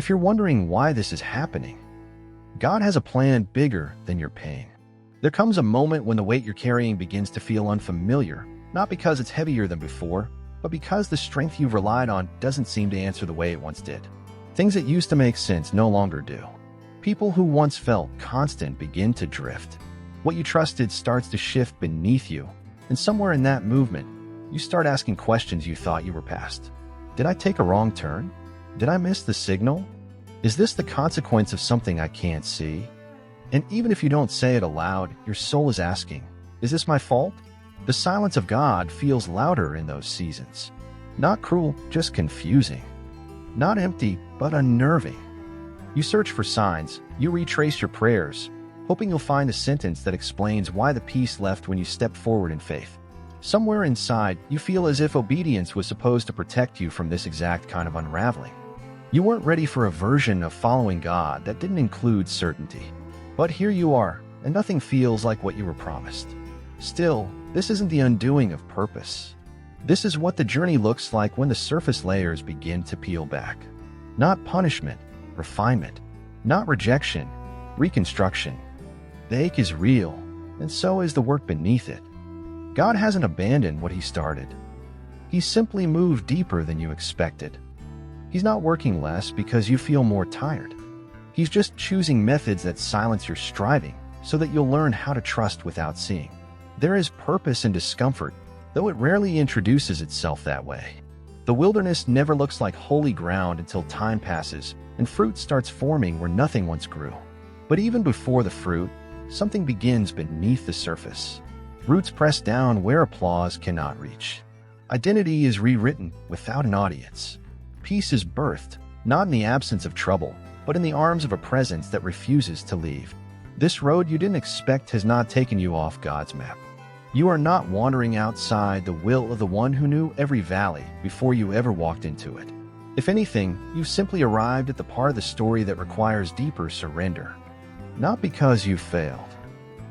If you're wondering why this is happening, God has a plan bigger than your pain. There comes a moment when the weight you're carrying begins to feel unfamiliar, not because it's heavier than before, but because the strength you've relied on doesn't seem to answer the way it once did. Things that used to make sense no longer do. People who once felt constant begin to drift. What you trusted starts to shift beneath you, and somewhere in that movement, you start asking questions you thought you were past. Did I take a wrong turn? Did I miss the signal? Is this the consequence of something I can't see? And even if you don't say it aloud, your soul is asking, is this my fault? The silence of God feels louder in those seasons. Not cruel, just confusing. Not empty, but unnerving. You search for signs, you retrace your prayers, hoping you'll find a sentence that explains why the peace left when you stepped forward in faith. Somewhere inside, you feel as if obedience was supposed to protect you from this exact kind of unraveling. You weren't ready for a version of following God that didn't include certainty. But here you are, and nothing feels like what you were promised. Still, this isn't the undoing of purpose. This is what the journey looks like when the surface layers begin to peel back. Not punishment, refinement. Not rejection, reconstruction. The ache is real, and so is the work beneath it. God hasn't abandoned what He started. He's simply moved deeper than you expected. He's not working less because you feel more tired. He's just choosing methods that silence your striving so that you'll learn how to trust without seeing. There is purpose in discomfort, though it rarely introduces itself that way. The wilderness never looks like holy ground until time passes and fruit starts forming where nothing once grew. But even before the fruit, something begins beneath the surface. Roots press down where applause cannot reach. Identity is rewritten without an audience. Peace is birthed, not in the absence of trouble, but in the arms of a presence that refuses to leave. This road you didn't expect has not taken you off God's map. You are not wandering outside the will of the one who knew every valley before you ever walked into it. If anything, you've simply arrived at the part of the story that requires deeper surrender. Not because you failed,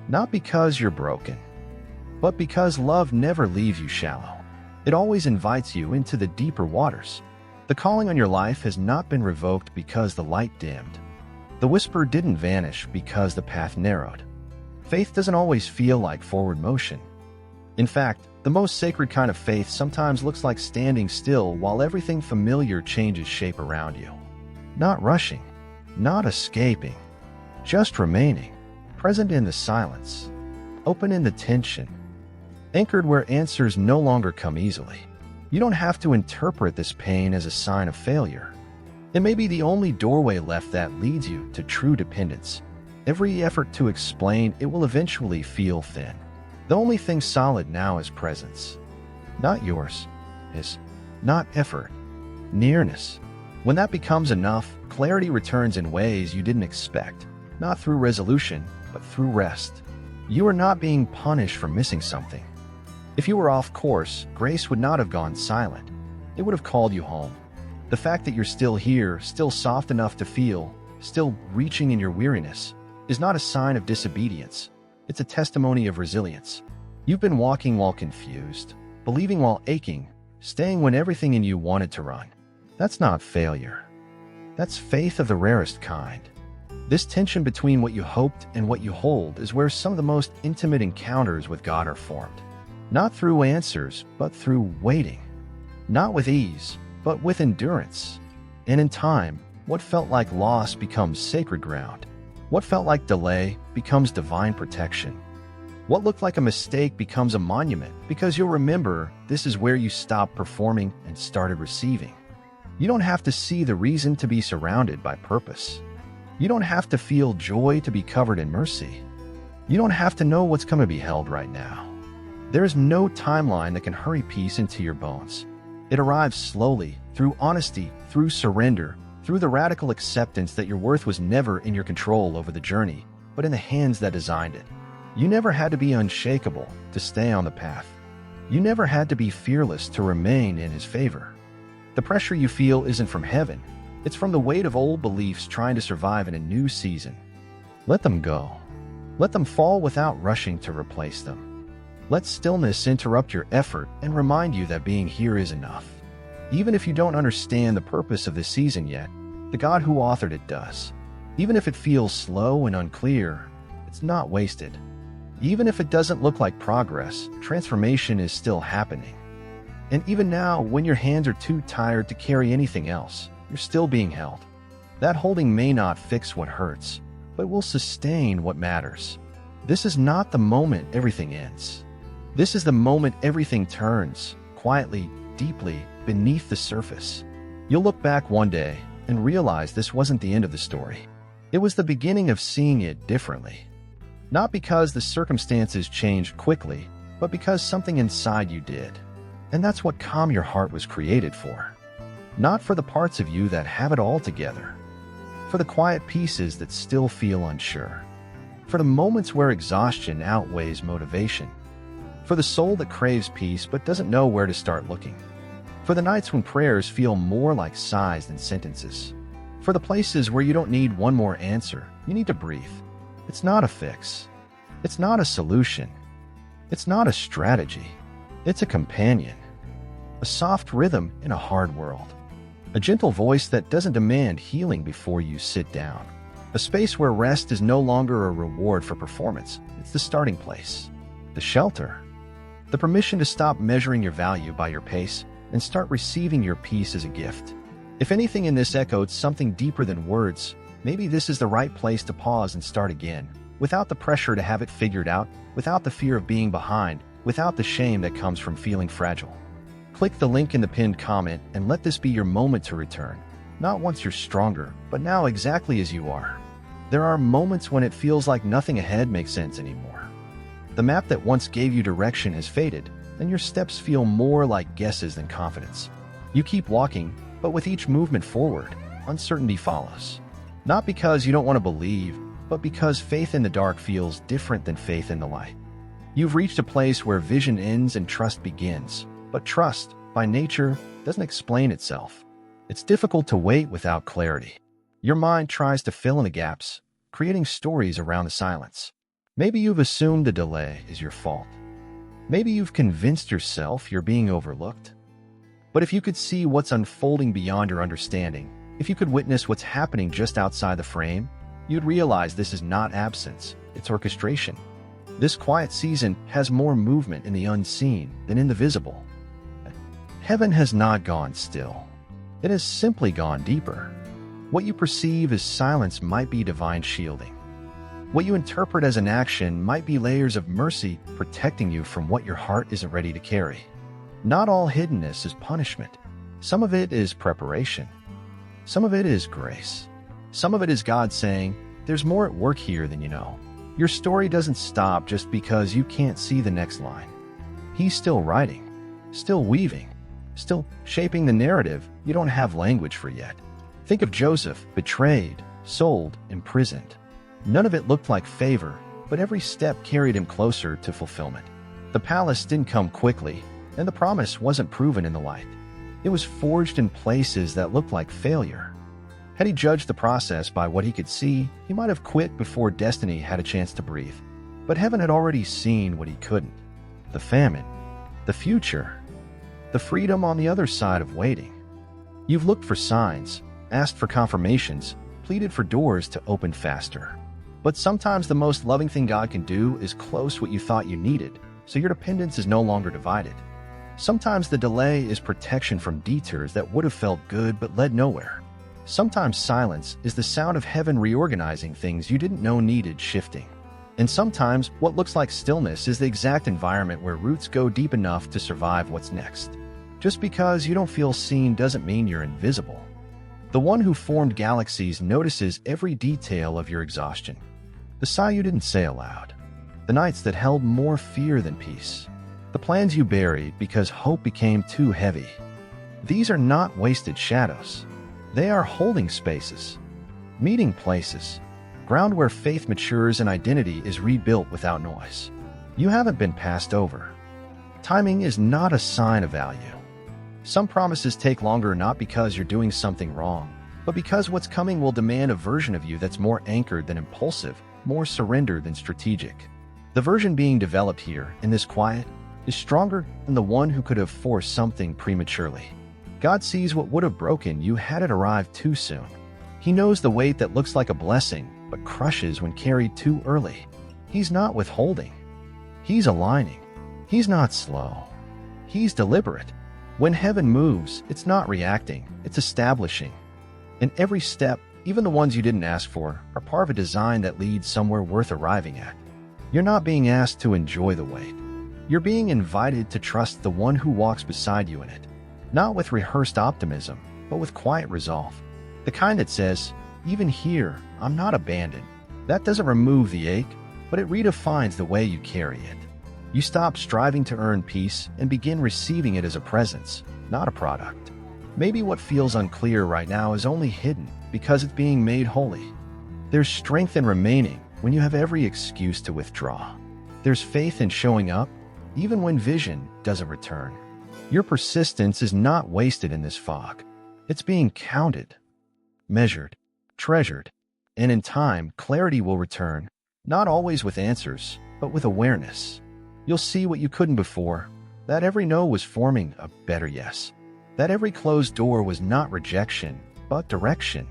not because you're broken, but because love never leaves you shallow. It always invites you into the deeper waters. The calling on your life has not been revoked because the light dimmed. The whisper didn't vanish because the path narrowed. Faith doesn't always feel like forward motion. In fact, the most sacred kind of faith sometimes looks like standing still while everything familiar changes shape around you. Not rushing, not escaping, just remaining, present in the silence, open in the tension, anchored where answers no longer come easily. You don't have to interpret this pain as a sign of failure. It may be the only doorway left that leads you to true dependence. Every effort to explain it will eventually feel thin. The only thing solid now is presence. Not yours, is not effort, nearness. When that becomes enough, clarity returns in ways you didn't expect, not through resolution, but through rest. You are not being punished for missing something. If you were off course, grace would not have gone silent. It would have called you home. The fact that you're still here, still soft enough to feel, still reaching in your weariness, is not a sign of disobedience. It's a testimony of resilience. You've been walking while confused, believing while aching, staying when everything in you wanted to run. That's not failure. That's faith of the rarest kind. This tension between what you hoped and what you hold is where some of the most intimate encounters with God are formed. Not through answers, but through waiting. Not with ease, but with endurance. And in time, what felt like loss becomes sacred ground. What felt like delay becomes divine protection. What looked like a mistake becomes a monument because you'll remember this is where you stopped performing and started receiving. You don't have to see the reason to be surrounded by purpose. You don't have to feel joy to be covered in mercy. You don't have to know what's going to be held right now. There is no timeline that can hurry peace into your bones. It arrives slowly, through honesty, through surrender, through the radical acceptance that your worth was never in your control over the journey, but in the hands that designed it. You never had to be unshakable to stay on the path. You never had to be fearless to remain in His favor. The pressure you feel isn't from heaven. It's from the weight of old beliefs trying to survive in a new season. Let them go. Let them fall without rushing to replace them. Let stillness interrupt your effort and remind you that being here is enough. Even if you don't understand the purpose of this season yet, The God who authored it does. Even if it feels slow and unclear, it's not wasted. Even if it doesn't look like progress, transformation is still happening. And even now, when your hands are too tired to carry anything else, you're still being held. That holding may not fix what hurts, but will sustain what matters. This is not the moment everything ends. This is the moment everything turns, quietly, deeply, beneath the surface. You'll look back one day and realize this wasn't the end of the story. It was the beginning of seeing it differently. Not because the circumstances changed quickly, but because something inside you did. And that's what Calm Your Heart was created for. Not for the parts of you that have it all together. For the quiet pieces that still feel unsure. For the moments where exhaustion outweighs motivation. For the soul that craves peace but doesn't know where to start looking. For the nights when prayers feel more like sighs than sentences. For the places where you don't need one more answer, you need to breathe. It's not a fix. It's not a solution. It's not a strategy. It's a companion. A soft rhythm in a hard world. A gentle voice that doesn't demand healing before you sit down. A space where rest is no longer a reward for performance. It's the starting place. The shelter. The permission to stop measuring your value by your pace and start receiving your peace as a gift. If anything in this echoed something deeper than words, maybe this is the right place to pause and start again, without the pressure to have it figured out, without the fear of being behind, without the shame that comes from feeling fragile. Click the link in the pinned comment and let this be your moment to return. Not once you're stronger, but now exactly as you are. There are moments when it feels like nothing ahead makes sense anymore. The map that once gave you direction has faded, and your steps feel more like guesses than confidence. You keep walking, but with each movement forward, uncertainty follows. Not because you don't want to believe, but because faith in the dark feels different than faith in the light. You've reached a place where vision ends and trust begins, but trust, by nature, doesn't explain itself. It's difficult to wait without clarity. Your mind tries to fill in the gaps, creating stories around the silence. Maybe you've assumed the delay is your fault. Maybe you've convinced yourself you're being overlooked. But if you could see what's unfolding beyond your understanding, if you could witness what's happening just outside the frame, you'd realize this is not absence, it's orchestration. This quiet season has more movement in the unseen than in the visible. Heaven has not gone still. It has simply gone deeper. What you perceive as silence might be divine shielding. What you interpret as an action might be layers of mercy protecting you from what your heart isn't ready to carry. Not all hiddenness is punishment. Some of it is preparation. Some of it is grace. Some of it is God saying, there's more at work here than you know. Your story doesn't stop just because you can't see the next line. He's still writing, still weaving, still shaping the narrative you don't have language for yet. Think of Joseph, betrayed, sold, imprisoned. None of it looked like favor, but every step carried him closer to fulfillment. The palace didn't come quickly, and the promise wasn't proven in the light. It was forged in places that looked like failure. Had he judged the process by what he could see, he might have quit before destiny had a chance to breathe. But heaven had already seen what he couldn't. The famine, the future, the freedom on the other side of waiting. You've looked for signs, asked for confirmations, pleaded for doors to open faster. But sometimes the most loving thing God can do is close what you thought you needed, so your dependence is no longer divided. Sometimes the delay is protection from detours that would have felt good but led nowhere. Sometimes silence is the sound of heaven reorganizing things you didn't know needed shifting. And sometimes what looks like stillness is the exact environment where roots go deep enough to survive what's next. Just because you don't feel seen doesn't mean you're invisible. The one who formed galaxies notices every detail of your exhaustion. The sigh you didn't say aloud. The nights that held more fear than peace. The plans you buried because hope became too heavy. These are not wasted shadows. They are holding spaces, meeting places, ground where faith matures and identity is rebuilt without noise. You haven't been passed over. Timing is not a sign of value. Some promises take longer not because you're doing something wrong, but because what's coming will demand a version of you that's more anchored than impulsive, more surrendered than strategic. The version being developed here, in this quiet, is stronger than the one who could have forced something prematurely. God sees what would have broken you had it arrived too soon. He knows the weight that looks like a blessing but crushes when carried too early. He's not withholding. He's aligning. He's not slow. He's deliberate. When heaven moves, it's not reacting, it's establishing. And every step, even the ones you didn't ask for, are part of a design that leads somewhere worth arriving at. You're not being asked to enjoy the wait. You're being invited to trust the one who walks beside you in it. Not with rehearsed optimism, but with quiet resolve. The kind that says, even here, I'm not abandoned. That doesn't remove the ache, but it redefines the way you carry it. You stop striving to earn peace and begin receiving it as a presence, not a product. Maybe what feels unclear right now is only hidden because it's being made holy. There's strength in remaining when you have every excuse to withdraw. There's faith in showing up, even when vision doesn't return. Your persistence is not wasted in this fog. It's being counted, measured, treasured, and in time, clarity will return, not always with answers, but with awareness. You'll see what you couldn't before, that every no was forming a better yes, that every closed door was not rejection, but direction,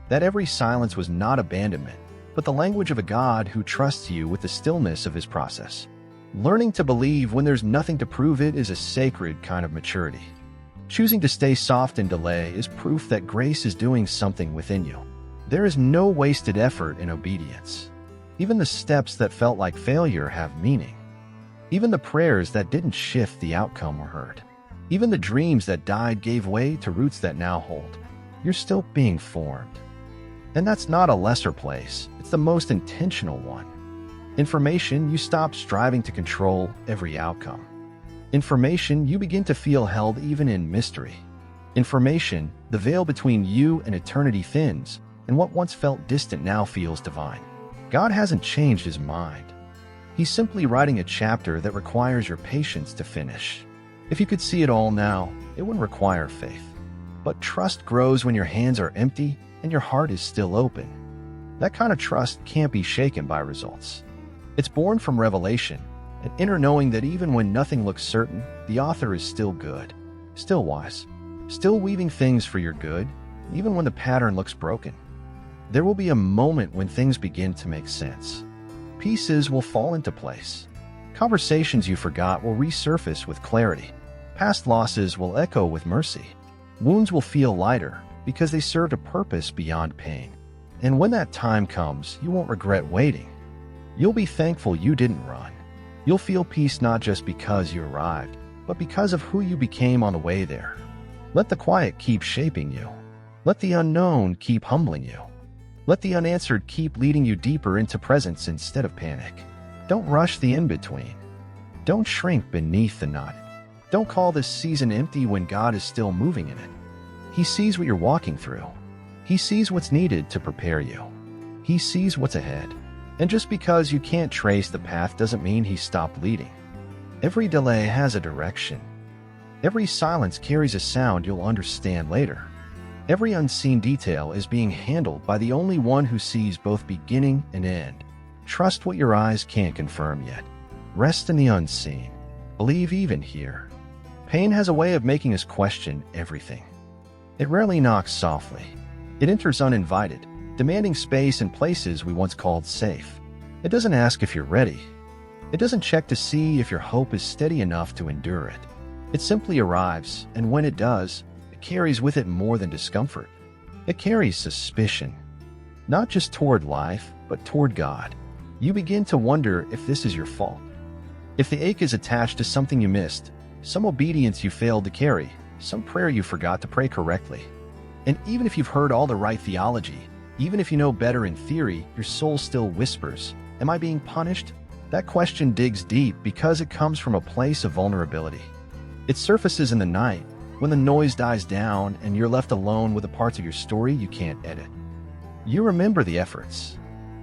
that every silence was not abandonment, but the language of a God who trusts you with the stillness of his process. Learning to believe when there's nothing to prove it is a sacred kind of maturity. Choosing to stay soft in delay is proof that grace is doing something within you. There is no wasted effort in obedience. Even the steps that felt like failure have meaning. Even the prayers that didn't shift the outcome were heard. Even the dreams that died gave way to roots that now hold. You're still being formed. And that's not a lesser place, it's the most intentional one. Information, you stop striving to control every outcome. Information, you begin to feel held even in mystery. Information, the veil between you and eternity thins, and what once felt distant now feels divine. God hasn't changed his mind. He's simply writing a chapter that requires your patience to finish. If you could see it all now, it wouldn't require faith. But trust grows when your hands are empty and your heart is still open. That kind of trust can't be shaken by results. It's born from revelation, an inner knowing that even when nothing looks certain, the author is still good, still wise, still weaving things for your good, even when the pattern looks broken. There will be a moment when things begin to make sense. Pieces will fall into place. Conversations you forgot will resurface with clarity. Past losses will echo with mercy. Wounds will feel lighter because they served a purpose beyond pain. And when that time comes, you won't regret waiting. You'll be thankful you didn't run. You'll feel peace not just because you arrived, but because of who you became on the way there. Let the quiet keep shaping you. Let the unknown keep humbling you. Let the unanswered keep leading you deeper into presence instead of panic. Don't rush the in-between. Don't shrink beneath the knot. Don't call this season empty when God is still moving in it. He sees what you're walking through. He sees what's needed to prepare you. He sees what's ahead. And just because you can't trace the path doesn't mean he stopped leading. Every delay has a direction. Every silence carries a sound you'll understand later. Every unseen detail is being handled by the only one who sees both beginning and end. Trust what your eyes can't confirm yet. Rest in the unseen. Believe even here. Pain has a way of making us question everything. It rarely knocks softly. It enters uninvited, demanding space in places we once called safe. It doesn't ask if you're ready. It doesn't check to see if your hope is steady enough to endure it. It simply arrives, and when it does, it carries with it more than discomfort. It carries suspicion, not just toward life, but toward God. You begin to wonder if this is your fault. If the ache is attached to something you missed, some obedience you failed to carry, some prayer you forgot to pray correctly. And even if you've heard all the right theology, even if you know better in theory, your soul still whispers, "Am I being punished?" That question digs deep because it comes from a place of vulnerability. It surfaces in the night, when the noise dies down and you're left alone with the parts of your story you can't edit. You remember the efforts.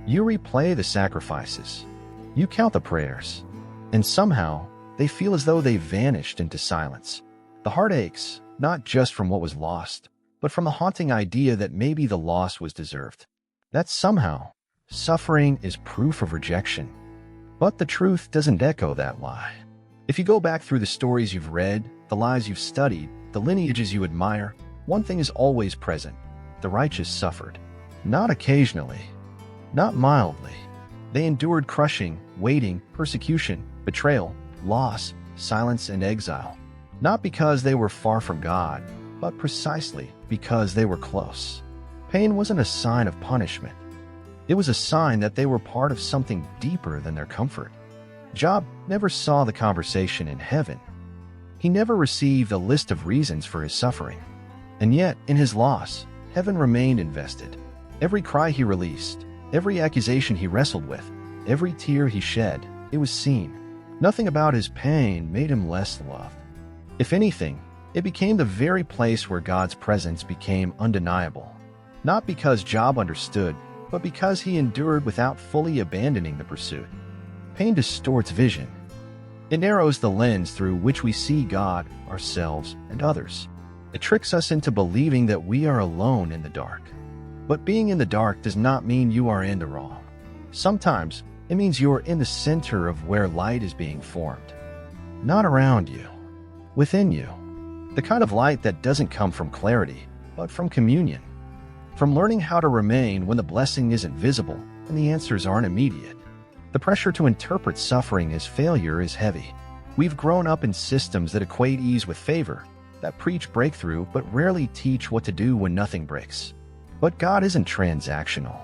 You replay the sacrifices. You count the prayers. And somehow, they feel as though they vanished into silence. The heart aches, not just from what was lost, but from the haunting idea that maybe the loss was deserved. That somehow, suffering is proof of rejection. But the truth doesn't echo that lie. If you go back through the stories you've read, the lives you've studied, the lineages you admire, one thing is always present. the righteous suffered. Not occasionally, not mildly. They endured crushing, waiting, persecution, betrayal, loss, silence, and exile. Not because they were far from God, but precisely because they were close. Pain wasn't a sign of punishment. It was a sign that they were part of something deeper than their comfort. Job never saw the conversation in heaven. He never received a list of reasons for his suffering. And yet, in his loss, heaven remained invested. Every cry he released, every accusation he wrestled with, every tear he shed, it was seen. Nothing about his pain made him less loved. If anything, it became the very place where God's presence became undeniable. Not because Job understood, but because he endured without fully abandoning the pursuit. Pain distorts vision. It narrows the lens through which we see God, ourselves, and others. It tricks us into believing that we are alone in the dark. But being in the dark does not mean you are in the wrong. Sometimes, it means you are in the center of where light is being formed. Not around you, within you. The kind of light that doesn't come from clarity, but from communion. From learning how to remain when the blessing isn't visible and the answers aren't immediate. The pressure to interpret suffering as failure is heavy. We've grown up in systems that equate ease with favor, that preach breakthrough but rarely teach what to do when nothing breaks. But God isn't transactional.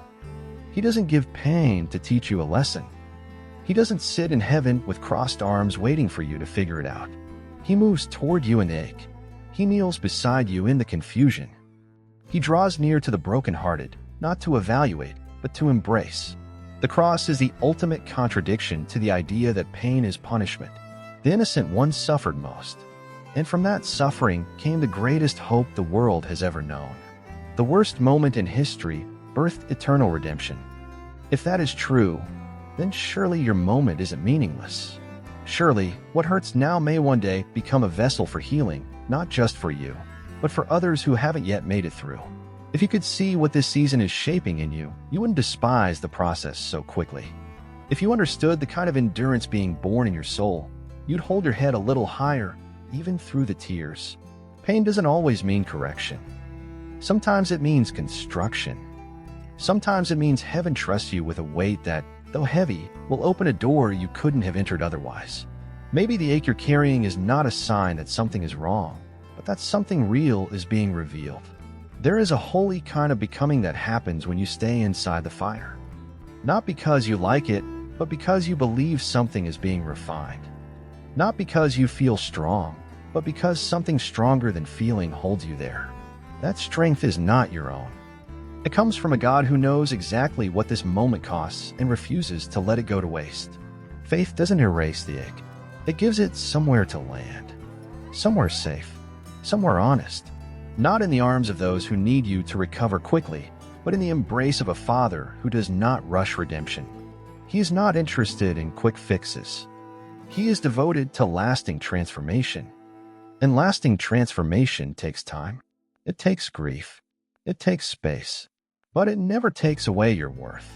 He doesn't give pain to teach you a lesson. He doesn't sit in heaven with crossed arms waiting for you to figure it out. He moves toward you in the ache. He kneels beside you in the confusion. He draws near to the brokenhearted, not to evaluate, but to embrace. The cross is the ultimate contradiction to the idea that pain is punishment. The innocent one suffered most. And from that suffering came the greatest hope the world has ever known. The worst moment in history birthed eternal redemption. If that is true, then surely your moment isn't meaningless. Surely, what hurts now may one day become a vessel for healing, not just for you, but for others who haven't yet made it through. If you could see what this season is shaping in you, you wouldn't despise the process so quickly. If you understood the kind of endurance being born in your soul, you'd hold your head a little higher, even through the tears. Pain doesn't always mean correction. Sometimes it means construction. Sometimes it means heaven trusts you with a weight that, though heavy, will open a door you couldn't have entered otherwise. Maybe the ache you're carrying is not a sign that something is wrong, but that something real is being revealed. There is a holy kind of becoming that happens when you stay inside the fire. Not because you like it, but because you believe something is being refined. Not because you feel strong, but because something stronger than feeling holds you there. That strength is not your own. It comes from a God who knows exactly what this moment costs and refuses to let it go to waste. Faith doesn't erase the ache. It gives it somewhere to land. Somewhere safe. Somewhere honest. Not in the arms of those who need you to recover quickly, but in the embrace of a Father who does not rush redemption. He is not interested in quick fixes. He is devoted to lasting transformation. And lasting transformation takes time. It takes grief. It takes space. But it never takes away your worth.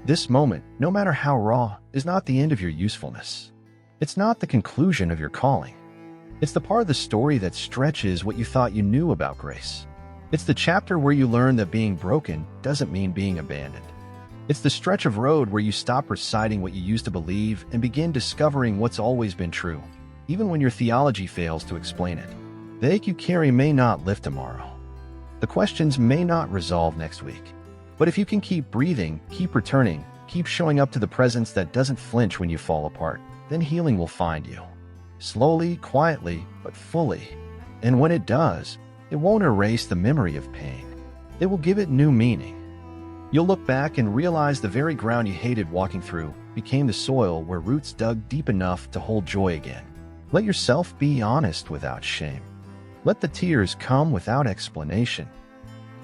This moment, no matter how raw, is not the end of your usefulness. It's not the conclusion of your calling. It's the part of the story that stretches what you thought you knew about grace. It's the chapter where you learn that being broken doesn't mean being abandoned. It's the stretch of road where you stop reciting what you used to believe and begin discovering what's always been true, even when your theology fails to explain it. The ache you carry may not lift tomorrow. The questions may not resolve next week. But if you can keep breathing, keep returning, keep showing up to the presence that doesn't flinch when you fall apart, then healing will find you. Slowly, quietly, but fully. And when it does, it won't erase the memory of pain. It will give it new meaning. You'll look back and realize the very ground you hated walking through became the soil where roots dug deep enough to hold joy again. Let yourself be honest without shame. Let the tears come without explanation.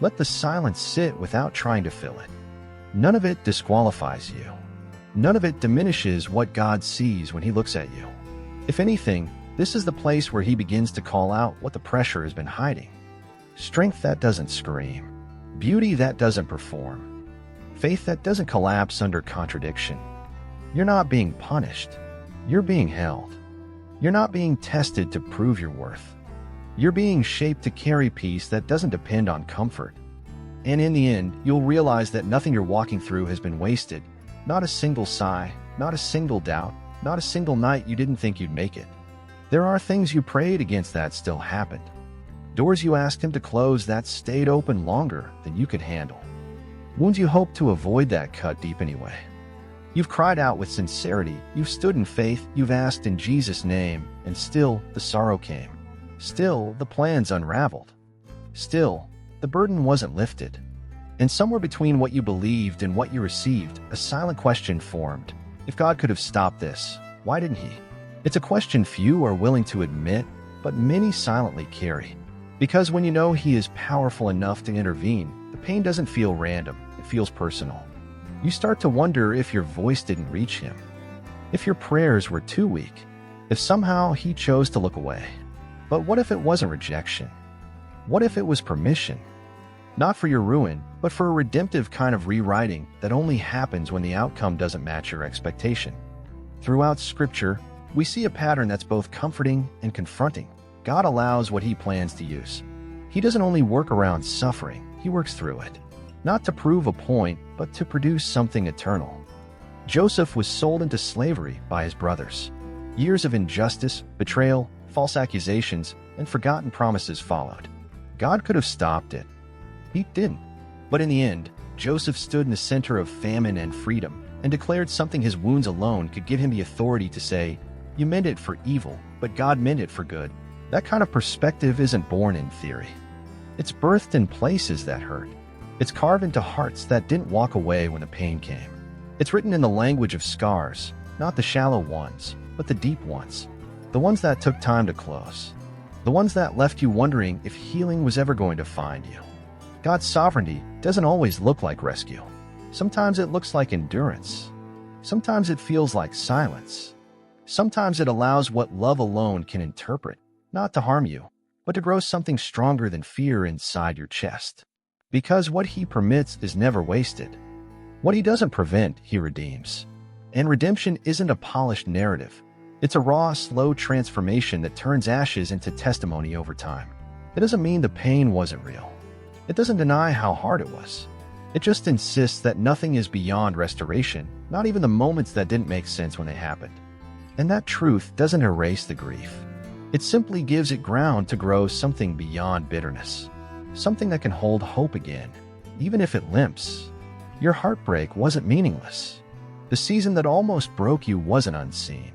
Let the silence sit without trying to fill it. None of it disqualifies you. None of it diminishes what God sees when He looks at you. If anything, this is the place where He begins to call out what the pressure has been hiding. Strength that doesn't scream. Beauty that doesn't perform. Faith that doesn't collapse under contradiction. You're not being punished. You're being held. You're not being tested to prove your worth. You're being shaped to carry peace that doesn't depend on comfort. And in the end, you'll realize that nothing you're walking through has been wasted. Not a single sigh, not a single doubt, not a single night you didn't think you'd make it. There are things you prayed against that still happened. Doors you asked him to close that stayed open longer than you could handle. Wounds you hoped to avoid that cut deep anyway. You've cried out with sincerity, you've stood in faith, you've asked in Jesus' name, and still the sorrow came. Still the plans unraveled. Still, the burden wasn't lifted. And somewhere between what you believed and what you received, a silent question formed. If God could have stopped this, why didn't he? It's a question few are willing to admit, but many silently carry. Because when you know he is powerful enough to intervene, the pain doesn't feel random, it feels personal. You start to wonder if your voice didn't reach him, if your prayers were too weak, if somehow he chose to look away. But what if it wasn't rejection? What if it was permission? Not for your ruin, but for a redemptive kind of rewriting that only happens when the outcome doesn't match your expectation. Throughout Scripture, we see a pattern that's both comforting and confronting. God allows what he plans to use. He doesn't only work around suffering, he works through it. Not to prove a point, but to produce something eternal. Joseph was sold into slavery by his brothers. Years of injustice, betrayal, false accusations, and forgotten promises followed. God could have stopped it. He didn't. But in the end, Joseph stood in the center of famine and freedom and declared something his wounds alone could give him the authority to say, "You meant it for evil, but God meant it for good." That kind of perspective isn't born in theory. It's birthed in places that hurt. It's carved into hearts that didn't walk away when the pain came. It's written in the language of scars, not the shallow ones, but the deep ones. The ones that took time to close. The ones that left you wondering if healing was ever going to find you. God's sovereignty doesn't always look like rescue. Sometimes it looks like endurance. Sometimes it feels like silence. Sometimes it allows what love alone can interpret, not to harm you, but to grow something stronger than fear inside your chest. Because what he permits is never wasted. What he doesn't prevent, he redeems. And redemption isn't a polished narrative. It's a raw, slow transformation that turns ashes into testimony over time. It doesn't mean the pain wasn't real. It doesn't deny how hard it was. It just insists that nothing is beyond restoration, not even the moments that didn't make sense when they happened. And that truth doesn't erase the grief. It simply gives it ground to grow something beyond bitterness. Something that can hold hope again, even if it limps. Your heartbreak wasn't meaningless. The season that almost broke you wasn't unseen.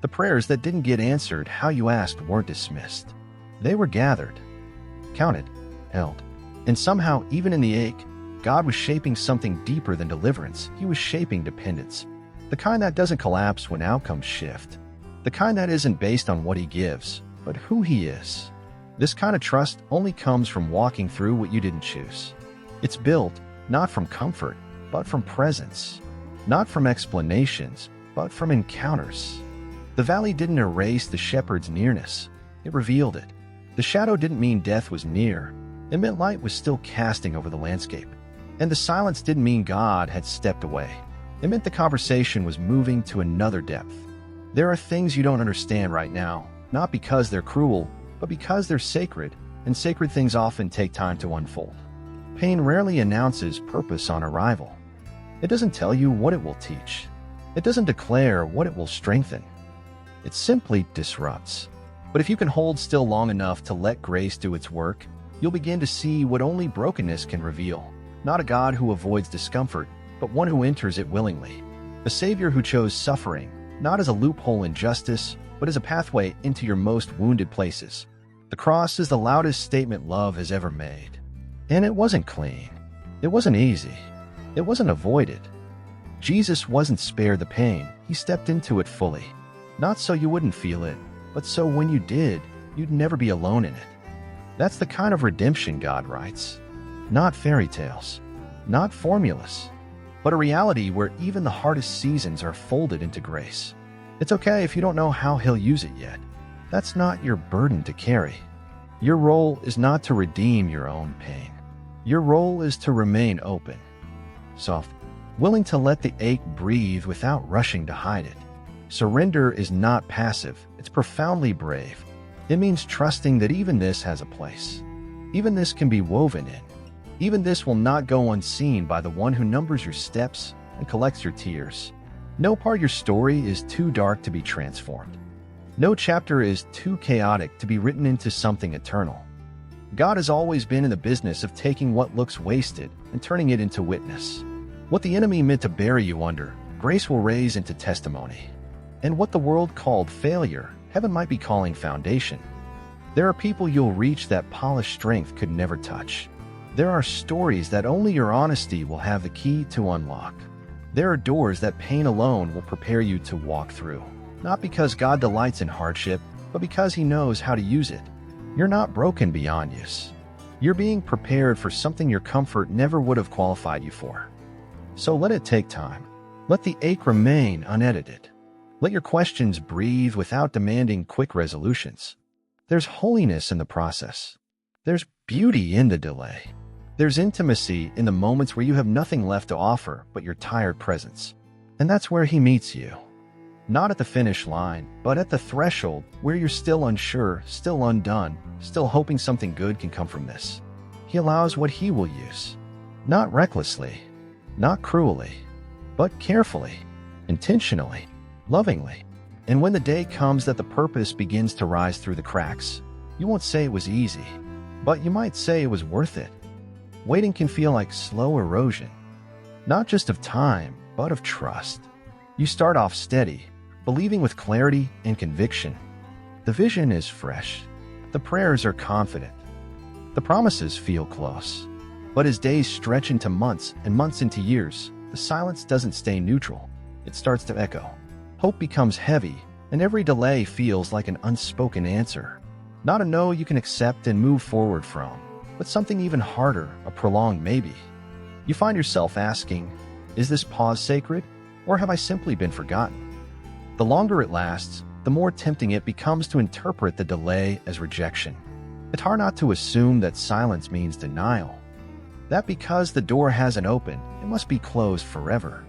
The prayers that didn't get answered how you asked weren't dismissed. They were gathered, counted, held. And somehow, even in the ache, God was shaping something deeper than deliverance. He was shaping dependence. The kind that doesn't collapse when outcomes shift. The kind that isn't based on what he gives, but who he is. This kind of trust only comes from walking through what you didn't choose. It's built not from comfort, but from presence. Not from explanations, but from encounters. The valley didn't erase the shepherd's nearness. It revealed it. The shadow didn't mean death was near. It meant light was still casting over the landscape. And the silence didn't mean God had stepped away. It meant the conversation was moving to another depth. There are things you don't understand right now, not because they're cruel, but because they're sacred, and sacred things often take time to unfold. Pain rarely announces purpose on arrival. It doesn't tell you what it will teach. It doesn't declare what it will strengthen. It simply disrupts. But if you can hold still long enough to let grace do its work, you'll begin to see what only brokenness can reveal. Not a God who avoids discomfort, but one who enters it willingly. A Savior who chose suffering, not as a loophole in justice, but as a pathway into your most wounded places. The cross is the loudest statement love has ever made. And it wasn't clean. It wasn't easy. It wasn't avoided. Jesus wasn't spared the pain. He stepped into it fully. Not so you wouldn't feel it, but so when you did, you'd never be alone in it. That's the kind of redemption God writes. Not fairy tales, not formulas, but a reality where even the hardest seasons are folded into grace. It's okay if you don't know how he'll use it yet. That's not your burden to carry. Your role is not to redeem your own pain. Your role is to remain open, soft, willing to let the ache breathe without rushing to hide it. Surrender is not passive, it's profoundly brave. It means trusting that even this has a place. Even this can be woven in. Even this will not go unseen by the one who numbers your steps and collects your tears. No part of your story is too dark to be transformed. No chapter is too chaotic to be written into something eternal. God has always been in the business of taking what looks wasted and turning it into witness. What the enemy meant to bury you under, grace will raise into testimony. And what the world called failure, heaven might be calling foundation. There are people you'll reach that polished strength could never touch. There are stories that only your honesty will have the key to unlock. There are doors that pain alone will prepare you to walk through. Not because God delights in hardship, but because He knows how to use it. You're not broken beyond use. You're being prepared for something your comfort never would have qualified you for. So let it take time. Let the ache remain unedited. Let your questions breathe without demanding quick resolutions. There's holiness in the process. There's beauty in the delay. There's intimacy in the moments where you have nothing left to offer but your tired presence. And that's where He meets you. Not at the finish line, but at the threshold where you're still unsure, still undone, still hoping something good can come from this. He allows what He will use. Not recklessly, not cruelly, but carefully, intentionally, lovingly. And when the day comes that the purpose begins to rise through the cracks, you won't say it was easy, but you might say it was worth it. Waiting can feel like slow erosion, not just of time, but of trust. You start off steady, believing with clarity and conviction. The vision is fresh. The prayers are confident. The promises feel close. But as days stretch into months and months into years, the silence doesn't stay neutral. It starts to echo. Hope becomes heavy, and every delay feels like an unspoken answer. Not a no you can accept and move forward from, but something even harder, a prolonged maybe. You find yourself asking, is this pause sacred, or have I simply been forgotten? The longer it lasts, the more tempting it becomes to interpret the delay as rejection. It's hard not to assume that silence means denial. That because the door hasn't opened, it must be closed forever.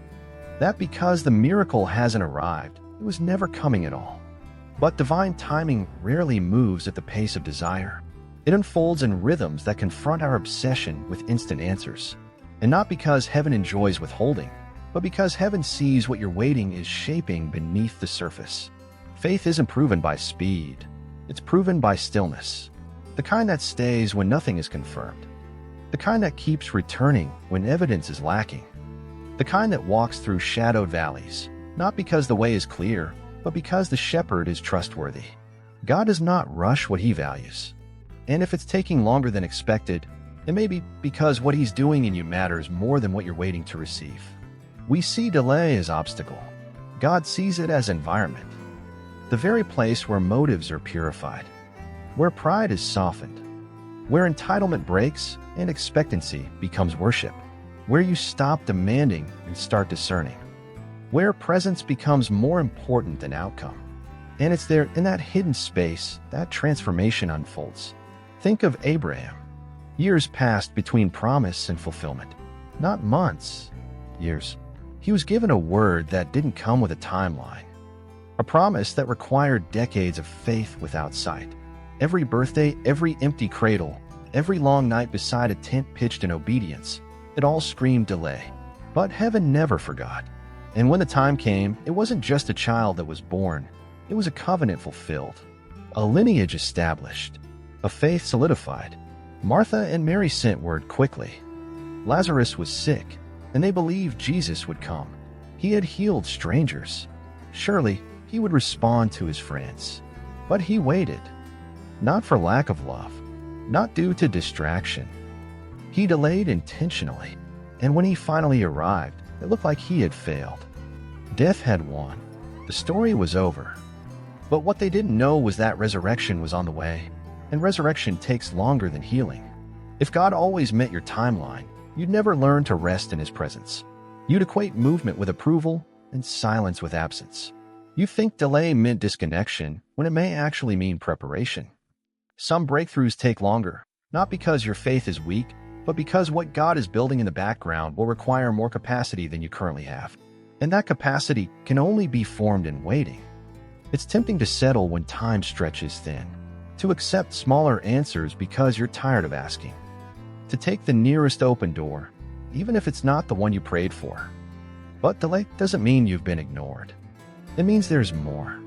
That because the miracle hasn't arrived, it was never coming at all. But divine timing rarely moves at the pace of desire. It unfolds in rhythms that confront our obsession with instant answers. And not because heaven enjoys withholding, but because heaven sees what you're waiting is shaping beneath the surface. Faith isn't proven by speed. It's proven by stillness. The kind that stays when nothing is confirmed. The kind that keeps returning when evidence is lacking. The kind that walks through shadowed valleys, not because the way is clear, but because the shepherd is trustworthy. God does not rush what He values. And if it's taking longer than expected, it may be because what He's doing in you matters more than what you're waiting to receive. We see delay as obstacle. God sees it as environment. The very place where motives are purified, where pride is softened, where entitlement breaks and expectancy becomes worship, where you stop demanding and start discerning, where presence becomes more important than outcome. And it's there in that hidden space that transformation unfolds. Think of Abraham. Years passed between promise and fulfillment. Not months, years. He was given a word that didn't come with a timeline. A promise that required decades of faith without sight. Every birthday, every empty cradle, every long night beside a tent pitched in obedience, it all screamed delay. But heaven never forgot. And when the time came, it wasn't just a child that was born. It was a covenant fulfilled, a lineage established, a faith solidified. Martha and Mary sent word quickly. Lazarus was sick, and they believed Jesus would come. He had healed strangers. Surely, He would respond to His friends. But He waited. Not for lack of love, not due to distraction. He delayed intentionally, and when He finally arrived, it looked like He had failed. Death had won. The story was over. But what they didn't know was that resurrection was on the way, and resurrection takes longer than healing. If God always met your timeline, you'd never learn to rest in His presence. You'd equate movement with approval and silence with absence. You think delay meant disconnection when it may actually mean preparation. Some breakthroughs take longer, not because your faith is weak, but because what God is building in the background will require more capacity than you currently have. And that capacity can only be formed in waiting. It's tempting to settle when time stretches thin, to accept smaller answers because you're tired of asking. to take the nearest open door, even if it's not the one you prayed for. But delay doesn't mean you've been ignored. It means there's more.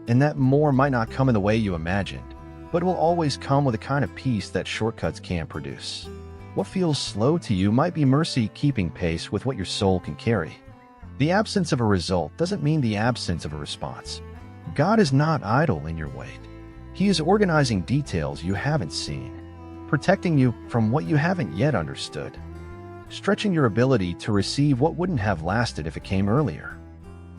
And that more might not come in the way you imagined, but it will always come with a kind of peace that shortcuts can't produce. What feels slow to you might be mercy keeping pace with what your soul can carry. The absence of a result doesn't mean the absence of a response. God is not idle in your wait. He is organizing details you haven't seen, protecting you from what you haven't yet understood, stretching your ability to receive what wouldn't have lasted if it came earlier.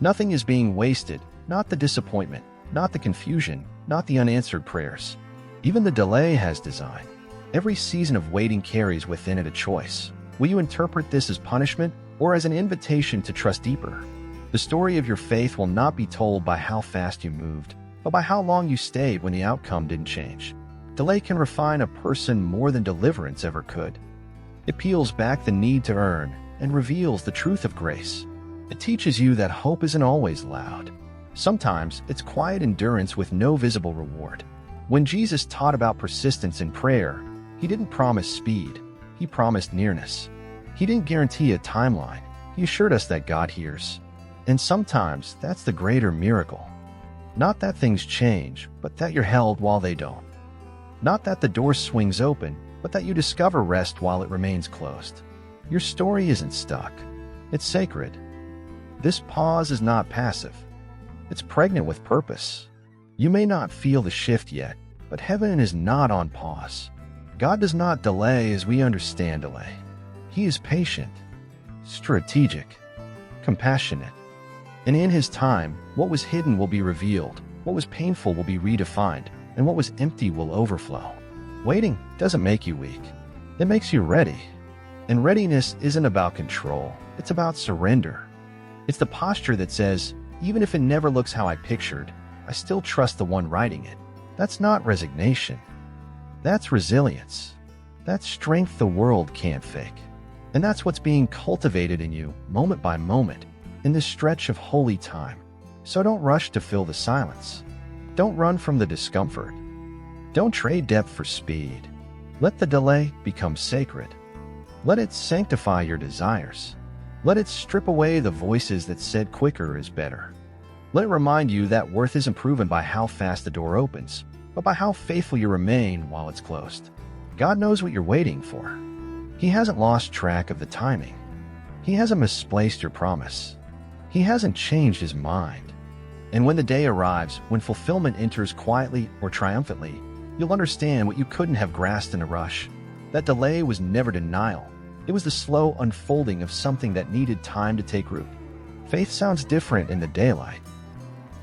Nothing is being wasted, not the disappointment, not the confusion, not the unanswered prayers. Even the delay has design. Every season of waiting carries within it a choice. Will you interpret this as punishment or as an invitation to trust deeper? The story of your faith will not be told by how fast you moved, but by how long you stayed when the outcome didn't change. Delay can refine a person more than deliverance ever could. It peels back the need to earn and reveals the truth of grace. It teaches you that hope isn't always loud. Sometimes it's quiet endurance with no visible reward. When Jesus taught about persistence in prayer, he didn't promise speed, he promised nearness. He didn't guarantee a timeline, he assured us that God hears. And sometimes that's the greater miracle. Not that things change, but that you're held while they don't. Not that the door swings open, but that you discover rest while it remains closed. Your story isn't stuck. It's sacred. This pause is not passive. It's pregnant with purpose. You may not feel the shift yet, but heaven is not on pause. God does not delay as we understand delay. He is patient, strategic, compassionate. And in his time, what was hidden will be revealed, what was painful will be redefined, and what was empty will overflow. Waiting doesn't make you weak. It makes you ready. And readiness isn't about control. It's about surrender. It's the posture that says, even if it never looks how I pictured, I still trust the one writing it. That's not resignation. That's resilience. That's strength the world can't fake. And that's what's being cultivated in you, moment by moment, in this stretch of holy time. So don't rush to fill the silence. Don't run from the discomfort. Don't trade depth for speed. Let the delay become sacred. Let it sanctify your desires. Let it strip away the voices that said quicker is better. Let it remind you that worth isn't proven by how fast the door opens, but by how faithful you remain while it's closed. God knows what you're waiting for. He hasn't lost track of the timing. He hasn't misplaced your promise. He hasn't changed his mind. And when the day arrives, when fulfillment enters quietly or triumphantly, you'll understand what you couldn't have grasped in a rush. That delay was never denial. It was the slow unfolding of something that needed time to take root. Faith sounds different in the daylight.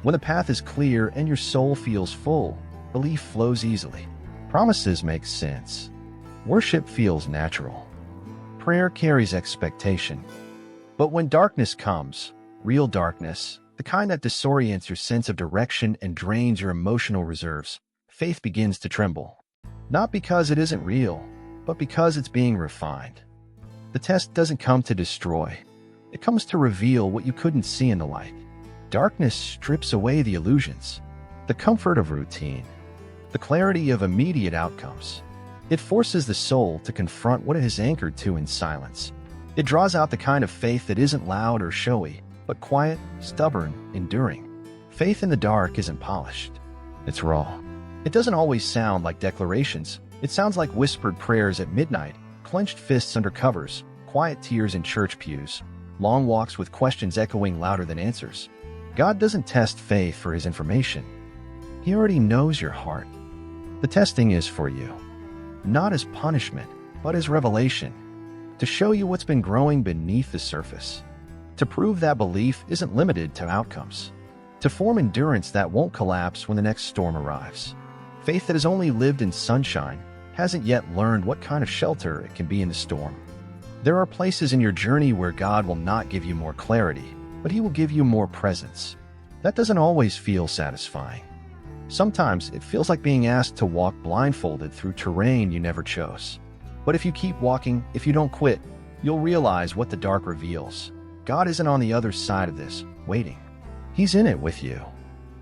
When the path is clear and your soul feels full, belief flows easily. Promises make sense. Worship feels natural. Prayer carries expectation. But when darkness comes, real darkness, the kind that disorients your sense of direction and drains your emotional reserves, faith begins to tremble. Not because it isn't real, but because it's being refined. The test doesn't come to destroy. It comes to reveal what you couldn't see in the light. Darkness strips away the illusions, the comfort of routine, the clarity of immediate outcomes. It forces the soul to confront what it has anchored to in silence. It draws out the kind of faith that isn't loud or showy, but quiet, stubborn, enduring. Faith in the dark isn't polished. It's raw. It doesn't always sound like declarations. It sounds like whispered prayers at midnight, clenched fists under covers, quiet tears in church pews, long walks with questions echoing louder than answers. God doesn't test faith for his information. He already knows your heart. The testing is for you, not as punishment, but as revelation, to show you what's been growing beneath the surface, to prove that belief isn't limited to outcomes, to form endurance that won't collapse when the next storm arrives. Faith that has only lived in sunshine hasn't yet learned what kind of shelter it can be in the storm. There are places in your journey where God will not give you more clarity, but he will give you more presence. That doesn't always feel satisfying. Sometimes it feels like being asked to walk blindfolded through terrain you never chose. But if you keep walking, if you don't quit, you'll realize what the dark reveals. God isn't on the other side of this, waiting. He's in it with you,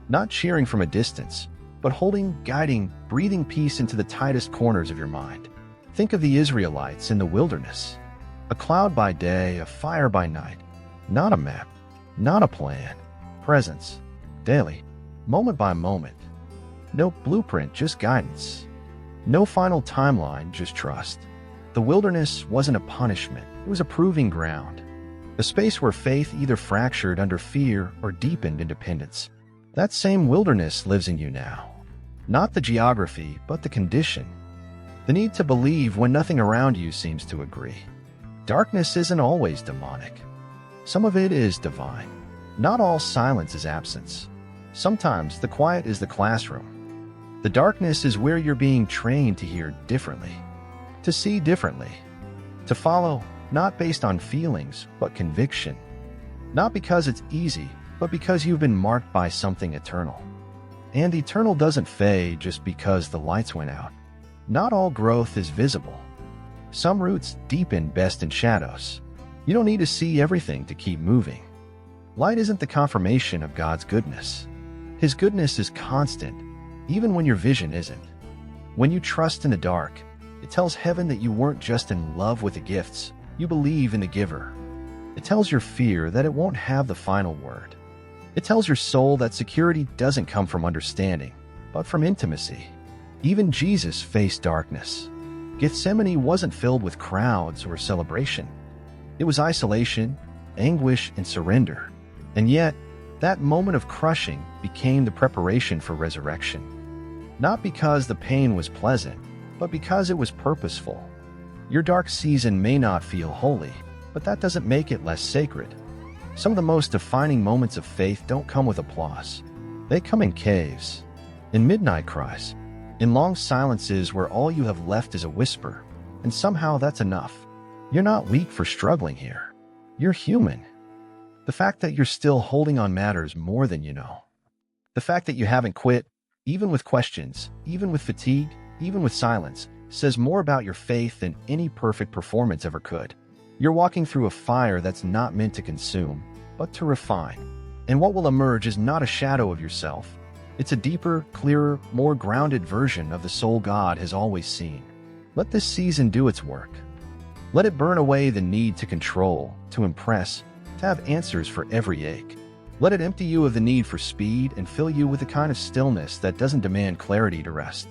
not cheering from a distance, but holding, guiding, breathing peace into the tightest corners of your mind. Think of the Israelites in the wilderness. A cloud by day, a fire by night. Not a map, not a plan. Presence, daily, moment by moment. No blueprint, just guidance. No final timeline, just trust. The wilderness wasn't a punishment, it was a proving ground. A space where faith either fractured under fear or deepened in dependence. That same wilderness lives in you now. Not the geography, but the condition. The need to believe when nothing around you seems to agree. Darkness isn't always demonic. Some of it is divine. Not all silence is absence. Sometimes the quiet is the classroom. The darkness is where you're being trained to hear differently, to see differently, to follow not based on feelings, but conviction. Not because it's easy, but because you've been marked by something eternal. And eternal doesn't fade just because the lights went out. Not all growth is visible. Some roots deepen best in shadows. You don't need to see everything to keep moving. Light isn't the confirmation of God's goodness. His goodness is constant, even when your vision isn't. When you trust in the dark, it tells heaven that you weren't just in love with the gifts, you believe in the giver. It tells your fear that it won't have the final word. It tells your soul that security doesn't come from understanding, but from intimacy. Even Jesus faced darkness. Gethsemane wasn't filled with crowds or celebration. It was isolation, anguish, and surrender. And yet, that moment of crushing became the preparation for resurrection. Not because the pain was pleasant, but because it was purposeful. Your dark season may not feel holy, but that doesn't make it less sacred. Some of the most defining moments of faith don't come with applause. They come in caves, in midnight cries, in long silences where all you have left is a whisper, and somehow that's enough. You're not weak for struggling here. You're human. The fact that you're still holding on matters more than you know. The fact that you haven't quit, even with questions, even with fatigue, even with silence, says more about your faith than any perfect performance ever could. You're walking through a fire that's not meant to consume, but to refine. And what will emerge is not a shadow of yourself. It's a deeper, clearer, more grounded version of the soul God has always seen. Let this season do its work. Let it burn away the need to control, to impress, to have answers for every ache. Let it empty you of the need for speed and fill you with the kind of stillness that doesn't demand clarity to rest.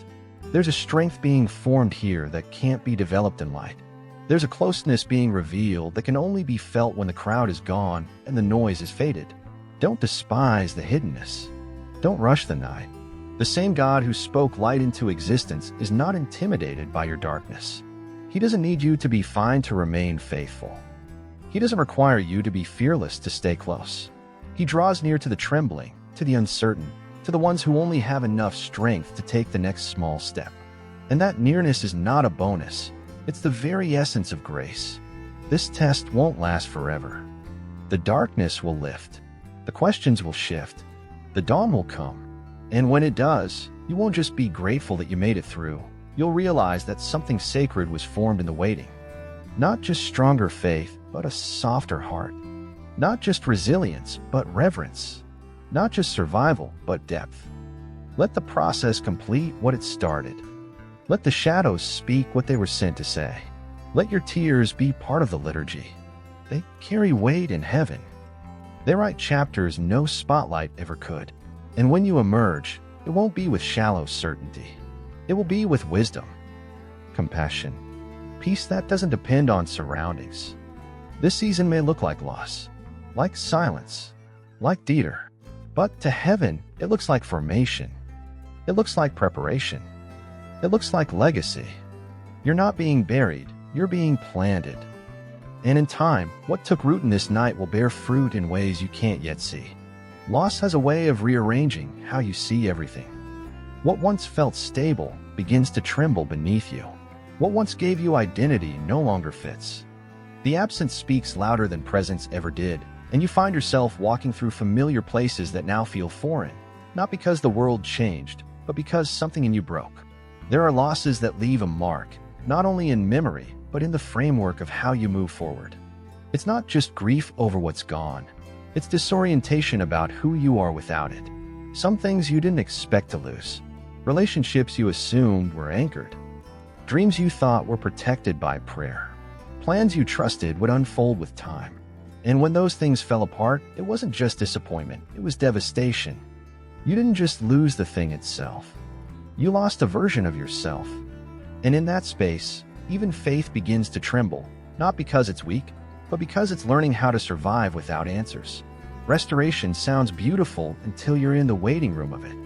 There's a strength being formed here that can't be developed in light. There's a closeness being revealed that can only be felt when the crowd is gone and the noise is faded. Don't despise the hiddenness. Don't rush the night. The same God who spoke light into existence is not intimidated by your darkness. He doesn't need you to be fine to remain faithful. He doesn't require you to be fearless to stay close. He draws near to the trembling, to the uncertain, to the ones who only have enough strength to take the next small step. And that nearness is not a bonus. It's the very essence of grace. This test won't last forever. The darkness will lift. The questions will shift. The dawn will come. And when it does, you won't just be grateful that you made it through. You'll realize that something sacred was formed in the waiting. Not just stronger faith, but a softer heart. Not just resilience, but reverence. Not just survival, but depth. Let the process complete what it started. Let the shadows speak what they were sent to say. Let your tears be part of the liturgy. They carry weight in heaven. They write chapters no spotlight ever could. And when you emerge, it won't be with shallow certainty. It will be with wisdom, compassion, peace that doesn't depend on surroundings. This season may look like loss, like silence, like Dieter. But to heaven, it looks like formation. It looks like preparation. It looks like legacy. You're not being buried, you're being planted. And in time, what took root in this night will bear fruit in ways you can't yet see. Loss has a way of rearranging how you see everything. What once felt stable begins to tremble beneath you. What once gave you identity no longer fits. The absence speaks louder than presence ever did, and you find yourself walking through familiar places that now feel foreign, not because the world changed, but because something in you broke. There are losses that leave a mark, not only in memory, but in the framework of how you move forward. It's not just grief over what's gone. It's disorientation about who you are without it. Some things you didn't expect to lose. Relationships you assumed were anchored. Dreams you thought were protected by prayer. Plans you trusted would unfold with time. And when those things fell apart, it wasn't just disappointment, it was devastation. You didn't just lose the thing itself. You lost a version of yourself. And in that space, even faith begins to tremble, not because it's weak, but because it's learning how to survive without answers. Restoration sounds beautiful until you're in the waiting room of it.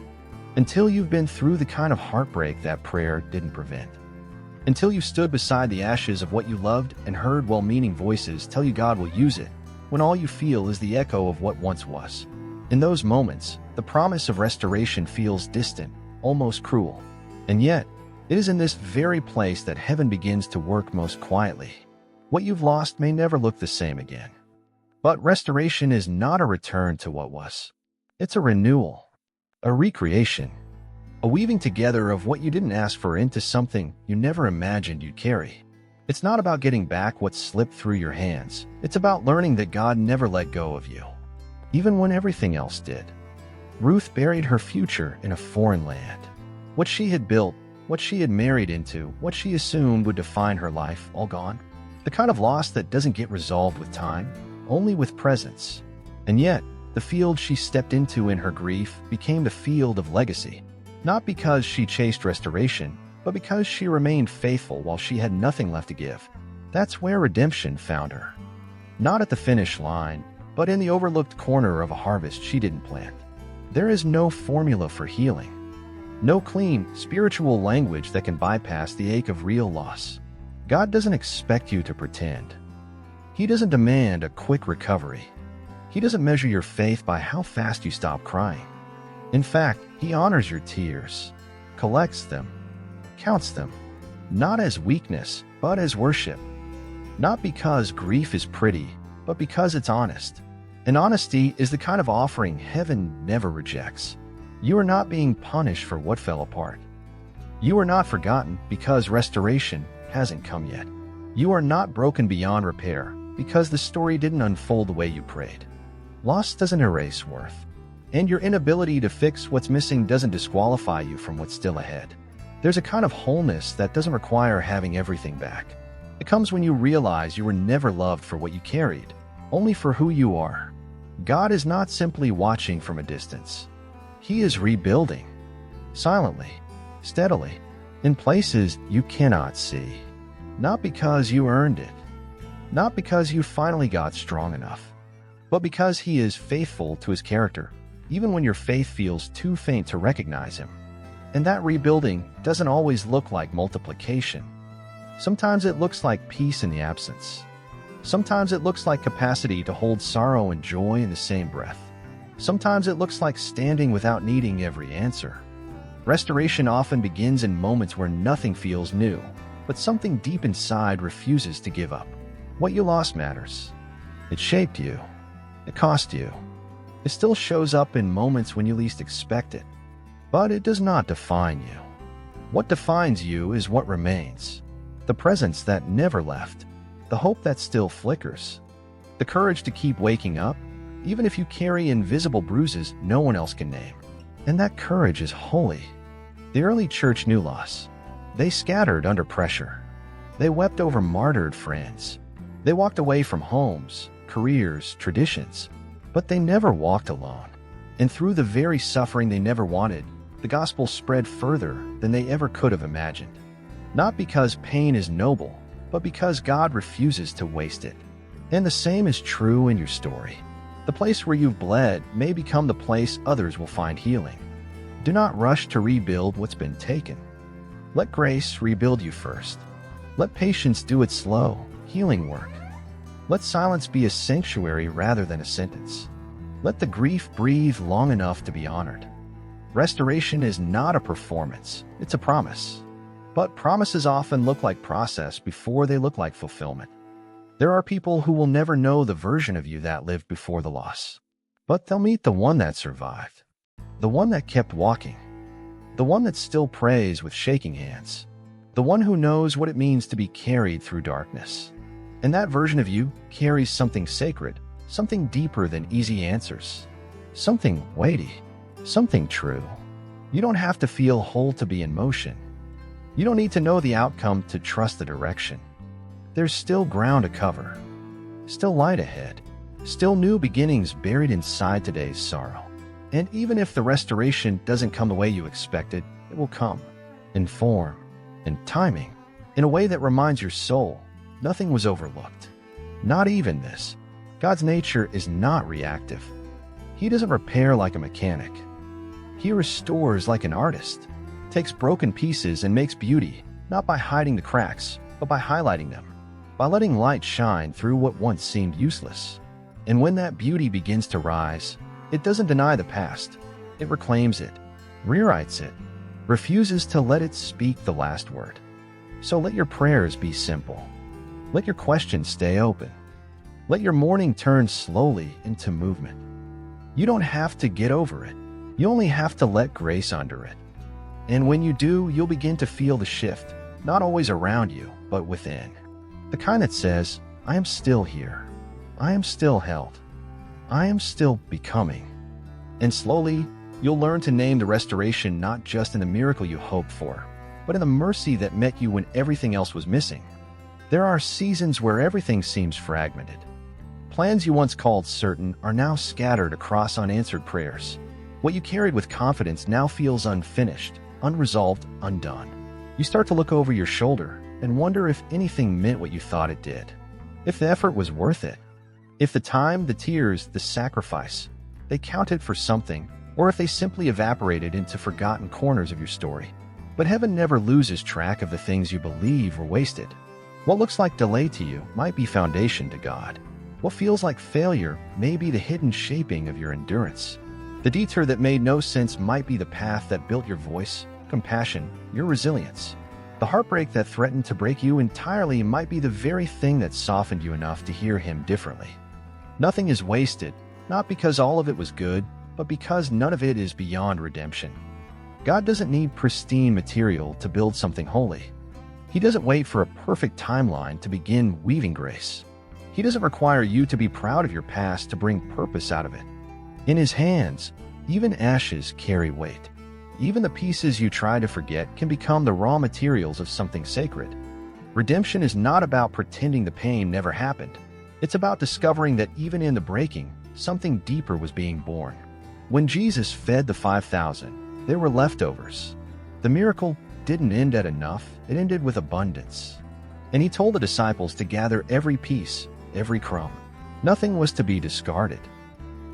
Until you've been through the kind of heartbreak that prayer didn't prevent. Until you stood beside the ashes of what you loved and heard well-meaning voices tell you God will use it, when all you feel is the echo of what once was. In those moments, the promise of restoration feels distant, almost cruel. And yet, it is in this very place that heaven begins to work most quietly. What you've lost may never look the same again. But restoration is not a return to what was. It's a renewal, a recreation, a weaving together of what you didn't ask for into something you never imagined you'd carry. It's not about getting back what slipped through your hands. It's about learning that God never let go of you, even when everything else did. Ruth buried her future in a foreign land. What she had built, what she had married into, what she assumed would define her life, all gone. The kind of loss that doesn't get resolved with time, only with presence. And yet, the field she stepped into in her grief became the field of legacy. Not because she chased restoration, but because she remained faithful while she had nothing left to give. That's where redemption found her. Not at the finish line, but in the overlooked corner of a harvest she didn't plant. There is no formula for healing. No clean, spiritual language that can bypass the ache of real loss. God doesn't expect you to pretend. He doesn't demand a quick recovery. He doesn't measure your faith by how fast you stop crying. In fact, He honors your tears, collects them, counts them, not as weakness, but as worship. Not because grief is pretty, but because it's honest. And honesty is the kind of offering heaven never rejects. You are not being punished for what fell apart. You are not forgotten because restoration hasn't come yet. You are not broken beyond repair because the story didn't unfold the way you prayed. Loss doesn't erase worth, and your inability to fix what's missing doesn't disqualify you from what's still ahead. There's a kind of wholeness that doesn't require having everything back. It comes when you realize you were never loved for what you carried, only for who you are. God is not simply watching from a distance. He is rebuilding, silently, steadily, in places you cannot see. Not because you earned it, not because you finally got strong enough, but because He is faithful to His character, even when your faith feels too faint to recognize Him. And that rebuilding doesn't always look like multiplication. Sometimes it looks like peace in the absence. Sometimes it looks like capacity to hold sorrow and joy in the same breath. Sometimes it looks like standing without needing every answer. Restoration often begins in moments where nothing feels new, but something deep inside refuses to give up. What you lost matters. It shaped you. It cost you. It still shows up in moments when you least expect it. But it does not define you. What defines you is what remains. The presence that never left. The hope that still flickers. The courage to keep waking up, even if you carry invisible bruises no one else can name. And that courage is holy. The early church knew loss. They scattered under pressure. They wept over martyred friends. They walked away from homes, careers, traditions. But they never walked alone. And through the very suffering they never wanted, the gospel spread further than they ever could have imagined. Not because pain is noble, but because God refuses to waste it. And the same is true in your story. The place where you've bled may become the place others will find healing. Do not rush to rebuild what's been taken. Let grace rebuild you first. Let patience do its slow, healing work. Let silence be a sanctuary rather than a sentence. Let the grief breathe long enough to be honored. Restoration is not a performance, it's a promise. But promises often look like process before they look like fulfillment. There are people who will never know the version of you that lived before the loss. But they'll meet the one that survived. The one that kept walking. The one that still prays with shaking hands. The one who knows what it means to be carried through darkness. And that version of you carries something sacred, something deeper than easy answers. Something weighty, something true. You don't have to feel whole to be in motion. You don't need to know the outcome to trust the direction. There's still ground to cover, still light ahead, still new beginnings buried inside today's sorrow. And even if the restoration doesn't come the way you expected, it will come in form and timing, in a way that reminds your soul nothing was overlooked. Not even this. God's nature is not reactive. He doesn't repair like a mechanic. He restores like an artist, takes broken pieces and makes beauty, not by hiding the cracks, but by highlighting them, by letting light shine through what once seemed useless. And when that beauty begins to rise, it doesn't deny the past. It reclaims it, rewrites it, refuses to let it speak the last word. So let your prayers be simple. Let your questions stay open. Let your mourning turn slowly into movement. You don't have to get over it. You only have to let grace under it. And when you do, you'll begin to feel the shift, not always around you, but within. The kind that says, I am still here. I am still held. I am still becoming. And slowly, you'll learn to name the restoration not just in the miracle you hoped for, but in the mercy that met you when everything else was missing. There are seasons where everything seems fragmented. Plans you once called certain are now scattered across unanswered prayers. What you carried with confidence now feels unfinished, unresolved, undone. You start to look over your shoulder and wonder if anything meant what you thought it did. If the effort was worth it. If the time, the tears, the sacrifice, they counted for something, or if they simply evaporated into forgotten corners of your story. But heaven never loses track of the things you believe were wasted. What looks like delay to you might be foundation to God. What feels like failure may be the hidden shaping of your endurance. The detour that made no sense might be the path that built your voice, compassion, your resilience. The heartbreak that threatened to break you entirely might be the very thing that softened you enough to hear Him differently. Nothing is wasted, not because all of it was good, but because none of it is beyond redemption. God doesn't need pristine material to build something holy. He doesn't wait for a perfect timeline to begin weaving grace. He doesn't require you to be proud of your past to bring purpose out of it. In His hands, even ashes carry weight. Even the pieces you try to forget can become the raw materials of something sacred. Redemption is not about pretending the pain never happened. It's about discovering that even in the breaking, something deeper was being born. When Jesus fed the 5,000, there were leftovers. The miracle didn't end at enough, it ended with abundance. And He told the disciples to gather every piece, every crumb. Nothing was to be discarded.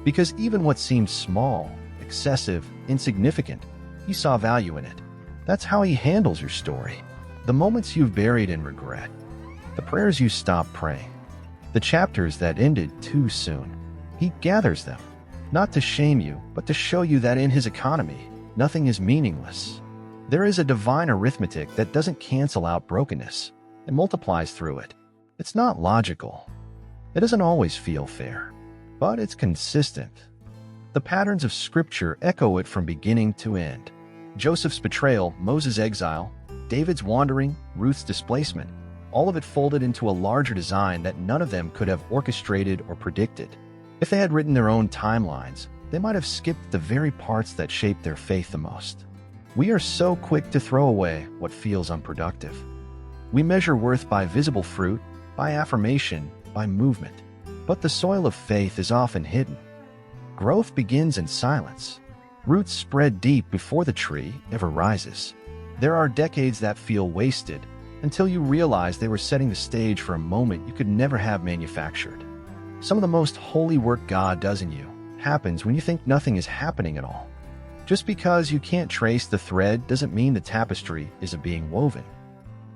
Because even what seemed small, excessive, insignificant, He saw value in it. That's how He handles your story. The moments you've buried in regret, the prayers you stopped praying, the chapters that ended too soon. He gathers them, not to shame you, but to show you that in His economy, nothing is meaningless. There is a divine arithmetic that doesn't cancel out brokenness. It multiplies through it. It's not logical. It doesn't always feel fair, but it's consistent. The patterns of Scripture echo it from beginning to end. Joseph's betrayal, Moses' exile, David's wandering, Ruth's displacement, all of it folded into a larger design that none of them could have orchestrated or predicted. If they had written their own timelines, they might have skipped the very parts that shaped their faith the most. We are so quick to throw away what feels unproductive. We measure worth by visible fruit, by affirmation, by movement. But the soil of faith is often hidden. Growth begins in silence. Roots spread deep before the tree ever rises. There are decades that feel wasted until you realize they were setting the stage for a moment you could never have manufactured. Some of the most holy work God does in you happens when you think nothing is happening at all. Just because you can't trace the thread doesn't mean the tapestry isn't being woven.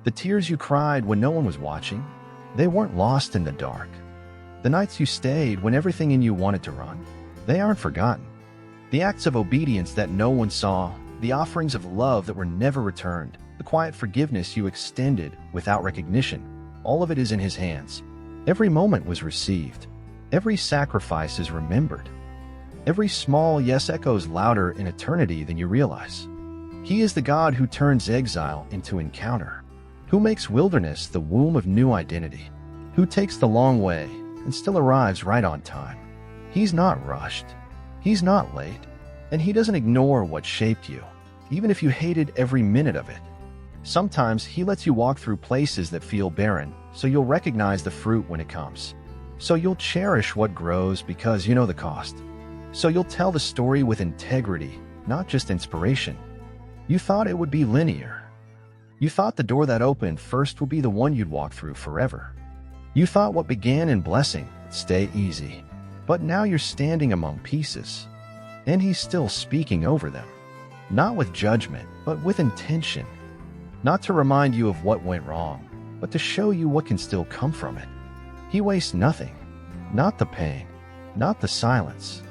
The tears you cried when no one was watching, they weren't lost in the dark. The nights you stayed when everything in you wanted to run, they aren't forgotten. The acts of obedience that no one saw, the offerings of love that were never returned, the quiet forgiveness you extended without recognition, all of it is in His hands. Every moment was received. Every sacrifice is remembered. Every small yes echoes louder in eternity than you realize. He is the God who turns exile into encounter, who makes wilderness the womb of new identity, who takes the long way and still arrives right on time. He's not rushed. He's not late. And He doesn't ignore what shaped you, even if you hated every minute of it. Sometimes He lets you walk through places that feel barren, so you'll recognize the fruit when it comes. So you'll cherish what grows because you know the cost. So you'll tell the story with integrity, not just inspiration. You thought it would be linear. You thought the door that opened first would be the one you'd walk through forever. You thought what began in blessing would stay easy. But now you're standing among pieces, and He's still speaking over them. Not with judgment, but with intention. Not to remind you of what went wrong, but to show you what can still come from it. He wastes nothing. Not the pain, not the silence,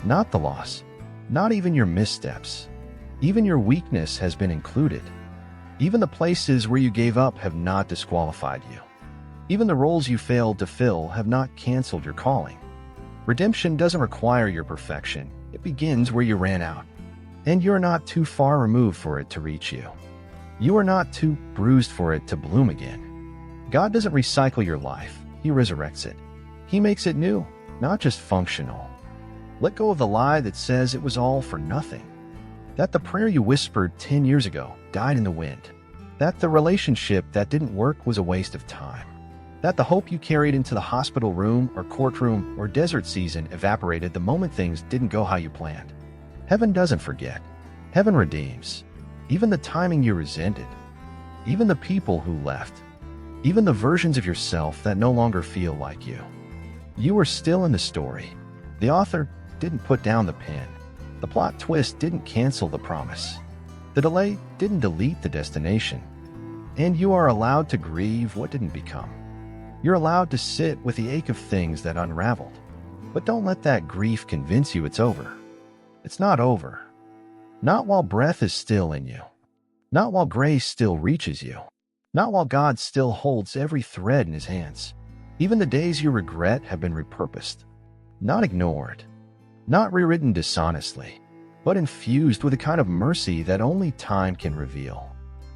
not the loss, not even your missteps. Even your weakness has been included. Even the places where you gave up have not disqualified you. Even the roles you failed to fill have not canceled your calling. Redemption doesn't require your perfection. It begins where you ran out. And you're not too far removed for it to reach you. You are not too bruised for it to bloom again. God doesn't recycle your life. He resurrects it. He makes it new, not just functional. Let go of the lie that says it was all for nothing. That the prayer you whispered 10 years ago died in the wind. That the relationship that didn't work was a waste of time. That the hope you carried into the hospital room or courtroom or desert season evaporated the moment things didn't go how you planned. Heaven doesn't forget. Heaven redeems. Even the timing you resented. Even the people who left. Even the versions of yourself that no longer feel like you. You are still in the story. The author didn't put down the pen. The plot twist didn't cancel the promise. The delay didn't delete the destination. And you are allowed to grieve what didn't become. You're allowed to sit with the ache of things that unraveled. But don't let that grief convince you it's over. It's not over. Not while breath is still in you. Not while grace still reaches you. Not while God still holds every thread in His hands. Even the days you regret have been repurposed. Not ignored. Not rewritten dishonestly, but infused with a kind of mercy that only time can reveal.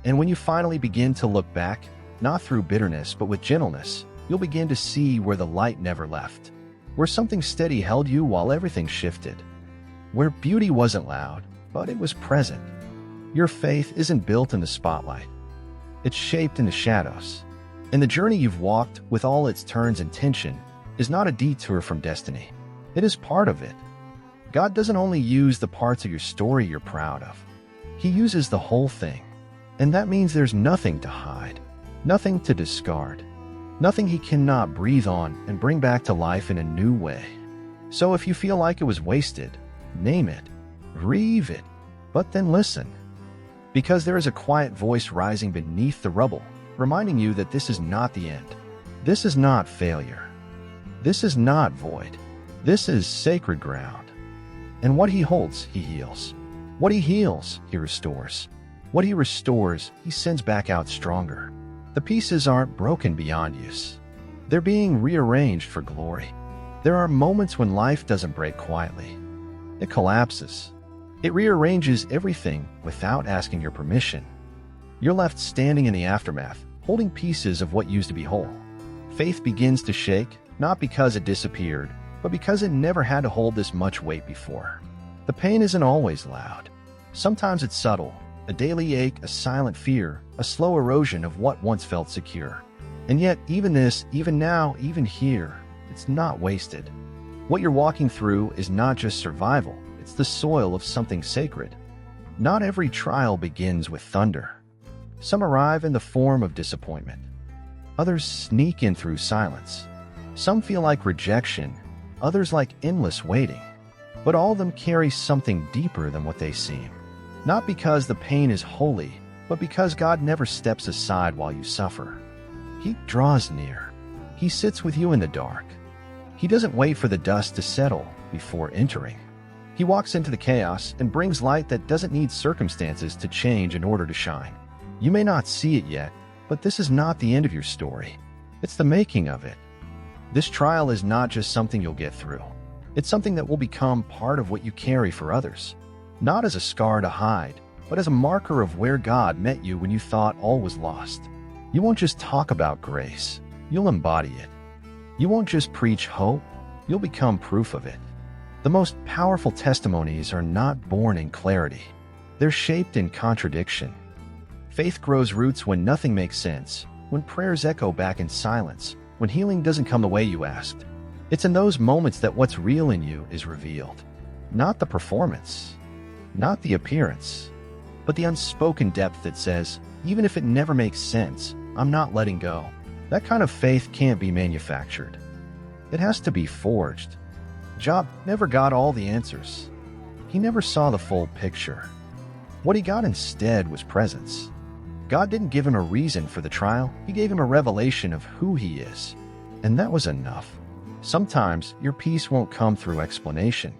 And when you finally begin to look back, not through bitterness but with gentleness, you'll begin to see where the light never left, where something steady held you while everything shifted, where beauty wasn't loud, but it was present. Your faith isn't built in the spotlight. It's shaped in the shadows. And the journey you've walked, with all its turns and tension, is not a detour from destiny. It is part of it. God doesn't only use the parts of your story you're proud of. He uses the whole thing. And that means there's nothing to hide, nothing to discard, nothing He cannot breathe on and bring back to life in a new way. So if you feel like it was wasted, name it, grieve it, but then listen. Because there is a quiet voice rising beneath the rubble, reminding you that this is not the end. This is not failure. This is not void. This is sacred ground. And what He holds, He heals. What He heals, He restores. What He restores, He sends back out stronger. The pieces aren't broken beyond use. They're being rearranged for glory. There are moments when life doesn't break quietly. It collapses. It rearranges everything without asking your permission. You're left standing in the aftermath, holding pieces of what used to be whole. Faith begins to shake, not because it disappeared, but because it never had to hold this much weight before. The pain isn't always loud. Sometimes it's subtle, a daily ache, a silent fear, a slow erosion of what once felt secure. And yet, even this, even now, even here, it's not wasted. What you're walking through is not just survival, it's the soil of something sacred. Not every trial begins with thunder. Some arrive in the form of disappointment. Others sneak in through silence. Some feel like rejection, others like endless waiting. But all of them carry something deeper than what they seem. Not because the pain is holy, but because God never steps aside while you suffer. He draws near. He sits with you in the dark. He doesn't wait for the dust to settle before entering. He walks into the chaos and brings light that doesn't need circumstances to change in order to shine. You may not see it yet, but this is not the end of your story. It's the making of it. This trial is not just something you'll get through. It's something that will become part of what you carry for others. Not as a scar to hide, but as a marker of where God met you when you thought all was lost. You won't just talk about grace, you'll embody it. You won't just preach hope, you'll become proof of it. The most powerful testimonies are not born in clarity. They're shaped in contradiction. Faith grows roots when nothing makes sense, when prayers echo back in silence, when healing doesn't come the way you asked. It's in those moments that what's real in you is revealed. Not the performance, not the appearance, but the unspoken depth that says, even if it never makes sense, I'm not letting go. That kind of faith can't be manufactured. It has to be forged. Job never got all the answers. He never saw the full picture. What he got instead was presence. God didn't give him a reason for the trial. He gave him a revelation of who he is. And that was enough. Sometimes your peace won't come through explanation.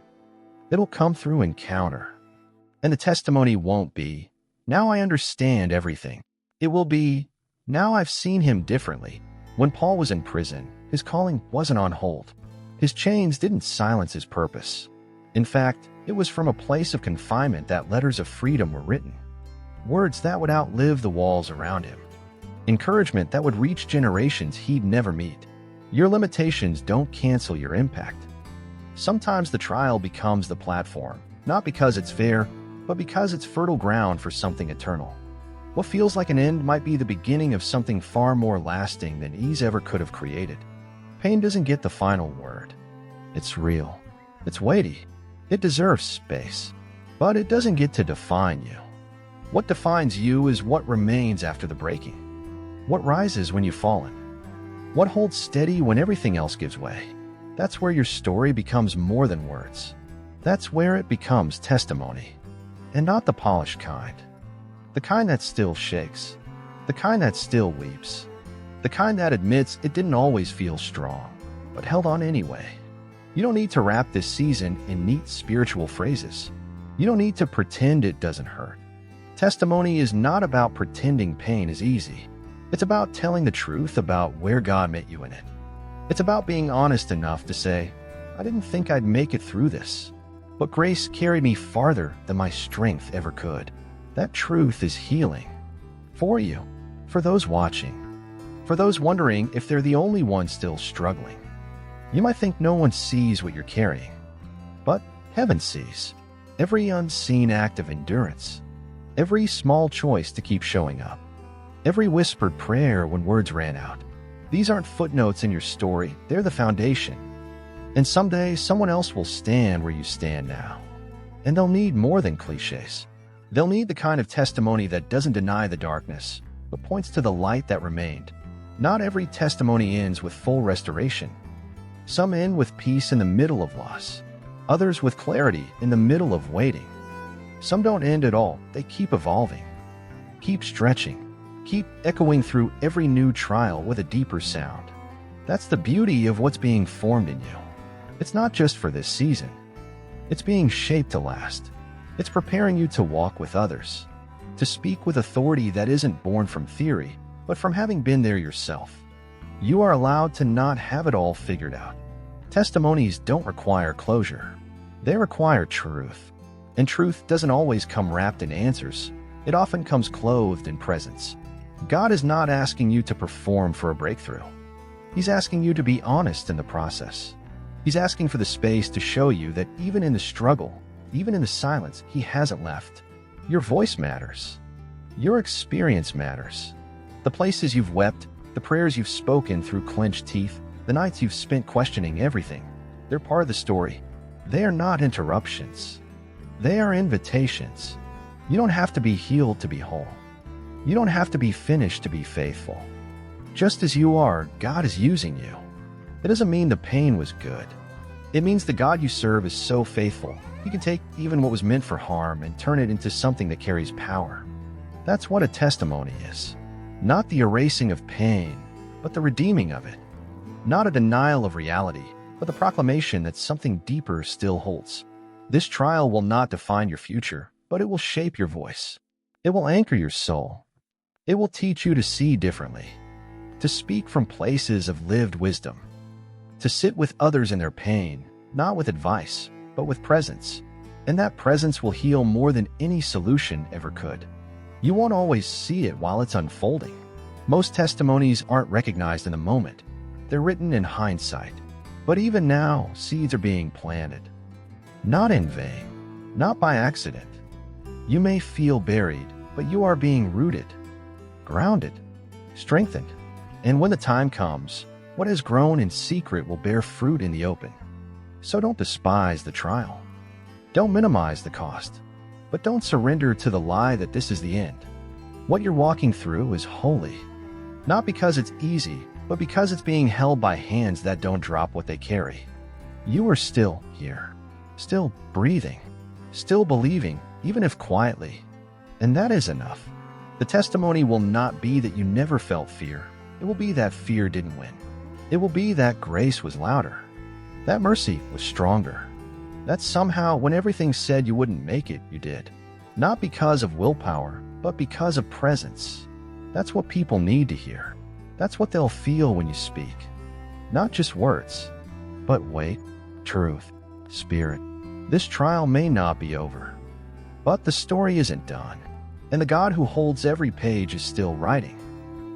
It'll come through encounter. And the testimony won't be, now I understand everything. It will be, now I've seen him differently. When Paul was in prison, his calling wasn't on hold. His chains didn't silence his purpose. In fact, it was from a place of confinement that letters of freedom were written. Words that would outlive the walls around him. Encouragement that would reach generations he'd never meet. Your limitations don't cancel your impact. Sometimes the trial becomes the platform, not because it's fair, but because it's fertile ground for something eternal. What feels like an end might be the beginning of something far more lasting than ease ever could have created. Pain doesn't get the final word. It's real. It's weighty. It deserves space. But it doesn't get to define you. What defines you is what remains after the breaking. What rises when you've fallen. What holds steady when everything else gives way. That's where your story becomes more than words. That's where it becomes testimony. And not the polished kind. The kind that still shakes. The kind that still weeps. The kind that admits it didn't always feel strong, but held on anyway. You don't need to wrap this season in neat spiritual phrases. You don't need to pretend it doesn't hurt. Testimony is not about pretending pain is easy. It's about telling the truth about where God met you in it. It's about being honest enough to say, I didn't think I'd make it through this, but grace carried me farther than my strength ever could. That truth is healing. For you, for those watching, for those wondering if they're the only one still struggling. You might think no one sees what you're carrying, but heaven sees. Every unseen act of endurance, every small choice to keep showing up, every whispered prayer when words ran out. These aren't footnotes in your story, they're the foundation. And someday, someone else will stand where you stand now. And they'll need more than cliches. They'll need the kind of testimony that doesn't deny the darkness, but points to the light that remained. Not every testimony ends with full restoration. Some end with peace in the middle of loss. Others with clarity in the middle of waiting. Some don't end at all, they keep evolving. Keep stretching. Keep echoing through every new trial with a deeper sound. That's the beauty of what's being formed in you. It's not just for this season. It's being shaped to last. It's preparing you to walk with others, to speak with authority that isn't born from theory, but from having been there yourself. You are allowed to not have it all figured out. Testimonies don't require closure. They require truth. And truth doesn't always come wrapped in answers. It often comes clothed in presence. God is not asking you to perform for a breakthrough. He's asking you to be honest in the process. He's asking for the space to show you that even in the struggle, even in the silence, He hasn't left. Your voice matters. Your experience matters. The places you've wept, the prayers you've spoken through clenched teeth, the nights you've spent questioning everything, they're part of the story. They are not interruptions. They are invitations. You don't have to be healed to be whole. You don't have to be finished to be faithful. Just as you are, God is using you. It doesn't mean the pain was good. It means the God you serve is so faithful, He can take even what was meant for harm and turn it into something that carries power. That's what a testimony is. Not the erasing of pain, but the redeeming of it. Not a denial of reality, but the proclamation that something deeper still holds. This trial will not define your future, but it will shape your voice. It will anchor your soul. It will teach you to see differently, to speak from places of lived wisdom, to sit with others in their pain, not with advice, but with presence. And that presence will heal more than any solution ever could. You won't always see it while it's unfolding. Most testimonies aren't recognized in the moment. They're written in hindsight. But even now, seeds are being planted. Not in vain, not by accident. You may feel buried, but you are being rooted. grounded, strengthened. And when the time comes, what has grown in secret will bear fruit in the open. So don't despise the trial. Don't minimize the cost. But don't surrender to the lie that this is the end. What you're walking through is holy. Not because it's easy, but because it's being held by hands that don't drop what they carry. You are still here, still breathing, still believing, even if quietly. And that is enough. The testimony will not be that you never felt fear. It will be that fear didn't win. It will be that grace was louder, that mercy was stronger, that somehow when everything said you wouldn't make it, you did. Not because of willpower, but because of presence. That's what people need to hear. That's what they'll feel when you speak. Not just words, but weight, truth, spirit. This trial may not be over, but the story isn't done, and the God who holds every page is still writing.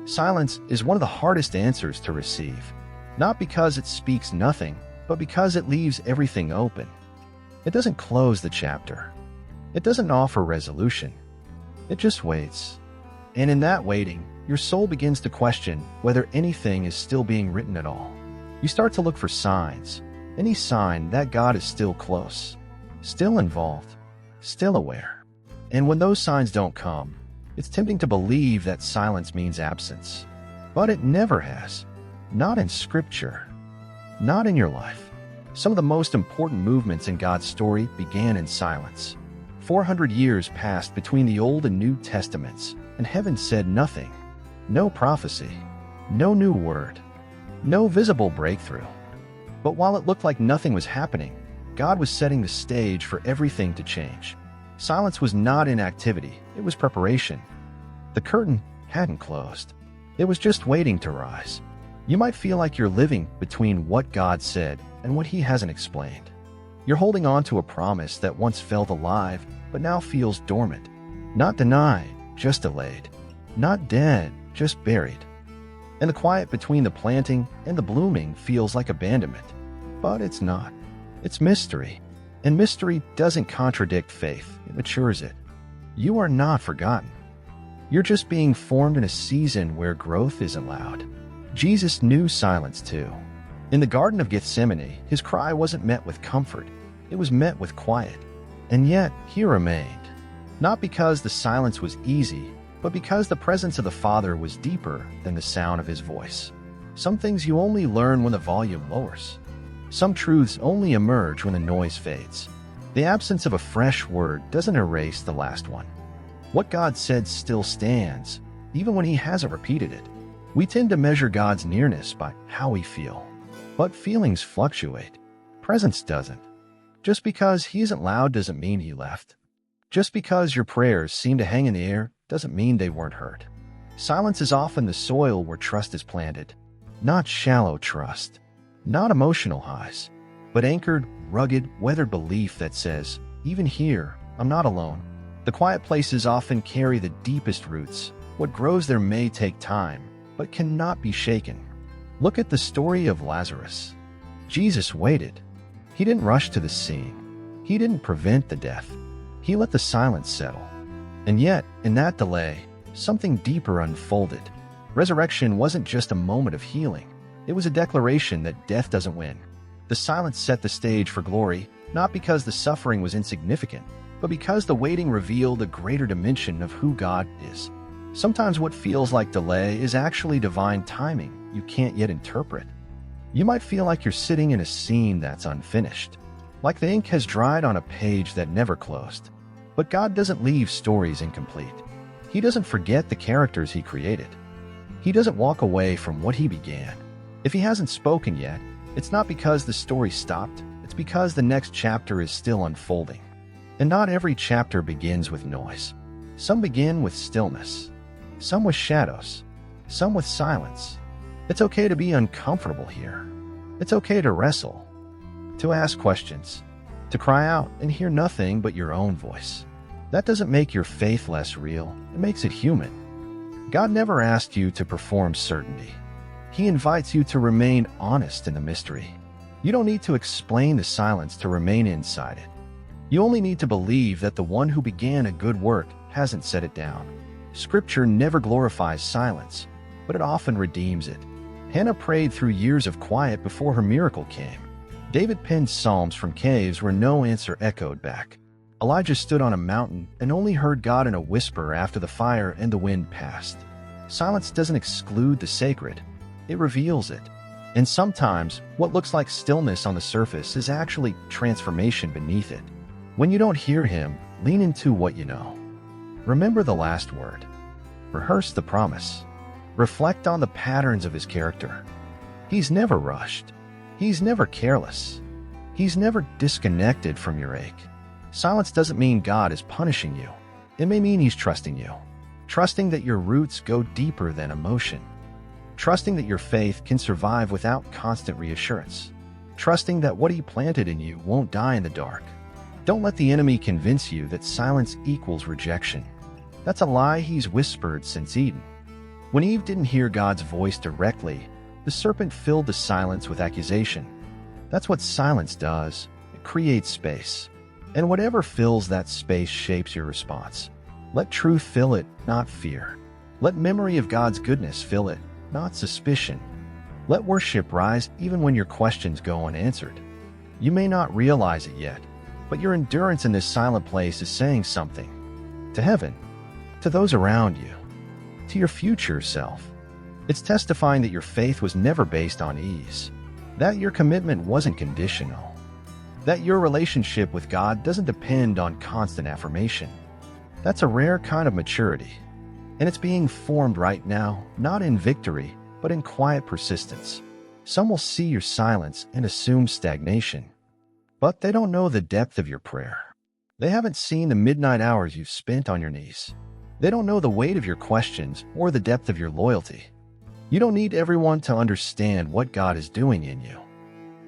Silence is one of the hardest answers to receive, not because it speaks nothing, but because it leaves everything open. It doesn't close the chapter. It doesn't offer resolution. It just waits. And in that waiting, your soul begins to question whether anything is still being written at all. You start to look for signs, any sign that God is still close, still involved, still aware. And when those signs don't come, it's tempting to believe that silence means absence. But it never has. Not in Scripture. Not in your life. Some of the most important movements in God's story began in silence. 400 years passed between the Old and New Testaments, and heaven said nothing. No prophecy, no new word, no visible breakthrough. But while it looked like nothing was happening, God was setting the stage for everything to change. Silence was not inactivity, it was preparation. The curtain hadn't closed. It was just waiting to rise. You might feel like you're living between what God said and what He hasn't explained. You're holding on to a promise that once felt alive, but now feels dormant. Not denied, just delayed. Not dead, just buried. And the quiet between the planting and the blooming feels like abandonment. But it's not. It's mystery. And mystery doesn't contradict faith, it matures it. You are not forgotten. You're just being formed in a season where growth isn't loud. Jesus knew silence too. In the Garden of Gethsemane, his cry wasn't met with comfort. It was met with quiet. And yet, he remained. Not because the silence was easy, but because the presence of the Father was deeper than the sound of his voice. Some things you only learn when the volume lowers. Some truths only emerge when the noise fades. The absence of a fresh word doesn't erase the last one. What God said still stands, even when He hasn't repeated it. We tend to measure God's nearness by how we feel. But feelings fluctuate. Presence doesn't. Just because He isn't loud doesn't mean He left. Just because your prayers seem to hang in the air doesn't mean they weren't heard. Silence is often the soil where trust is planted. Not shallow trust. Not emotional highs. But anchored, rugged, weathered belief that says, even here, I'm not alone. The quiet places often carry the deepest roots. What grows there may take time, but cannot be shaken. Look at the story of Lazarus. Jesus waited. He didn't rush to the scene. He didn't prevent the death. He let the silence settle. And yet, in that delay, something deeper unfolded. Resurrection wasn't just a moment of healing. It was a declaration that death doesn't win. The silence set the stage for glory, not because the suffering was insignificant, but because the waiting revealed a greater dimension of who God is. Sometimes what feels like delay is actually divine timing you can't yet interpret. You might feel like you're sitting in a scene that's unfinished, like the ink has dried on a page that never closed. But God doesn't leave stories incomplete. He doesn't forget the characters He created. He doesn't walk away from what He began. If He hasn't spoken yet, it's not because the story stopped, it's because the next chapter is still unfolding. And not every chapter begins with noise. Some begin with stillness. Some with shadows. Some with silence. It's okay to be uncomfortable here. It's okay to wrestle. To ask questions. To cry out and hear nothing but your own voice. That doesn't make your faith less real. It makes it human. God never asked you to perform certainty. He invites you to remain honest in the mystery. You don't need to explain the silence to remain inside it. You only need to believe that the one who began a good work hasn't set it down. Scripture never glorifies silence, but it often redeems it. Hannah prayed through years of quiet before her miracle came. David penned psalms from caves where no answer echoed back. Elijah stood on a mountain and only heard God in a whisper after the fire and the wind passed. Silence doesn't exclude the sacred, it reveals it. And sometimes, what looks like stillness on the surface is actually transformation beneath it. When you don't hear him, lean into what you know. Remember the last word. Rehearse the promise. Reflect on the patterns of his character. He's never rushed. He's never careless. He's never disconnected from your ache. Silence doesn't mean God is punishing you. It may mean he's trusting you. Trusting that your roots go deeper than emotion. Trusting that your faith can survive without constant reassurance. Trusting that what he planted in you won't die in the dark. Don't let the enemy convince you that silence equals rejection. That's a lie he's whispered since Eden. When Eve didn't hear God's voice directly, the serpent filled the silence with accusation. That's what silence does. It creates space. And whatever fills that space shapes your response. Let truth fill it, not fear. Let memory of God's goodness fill it, not suspicion. Let worship rise even when your questions go unanswered. You may not realize it yet, but your endurance in this silent place is saying something. To heaven, to those around you, to your future self. It's testifying that your faith was never based on ease, that your commitment wasn't conditional, that your relationship with God doesn't depend on constant affirmation. That's a rare kind of maturity, and it's being formed right now, not in victory, but in quiet persistence. Some will see your silence and assume stagnation, but they don't know the depth of your prayer. They haven't seen the midnight hours you've spent on your knees. They don't know the weight of your questions or the depth of your loyalty. You don't need everyone to understand what God is doing in you.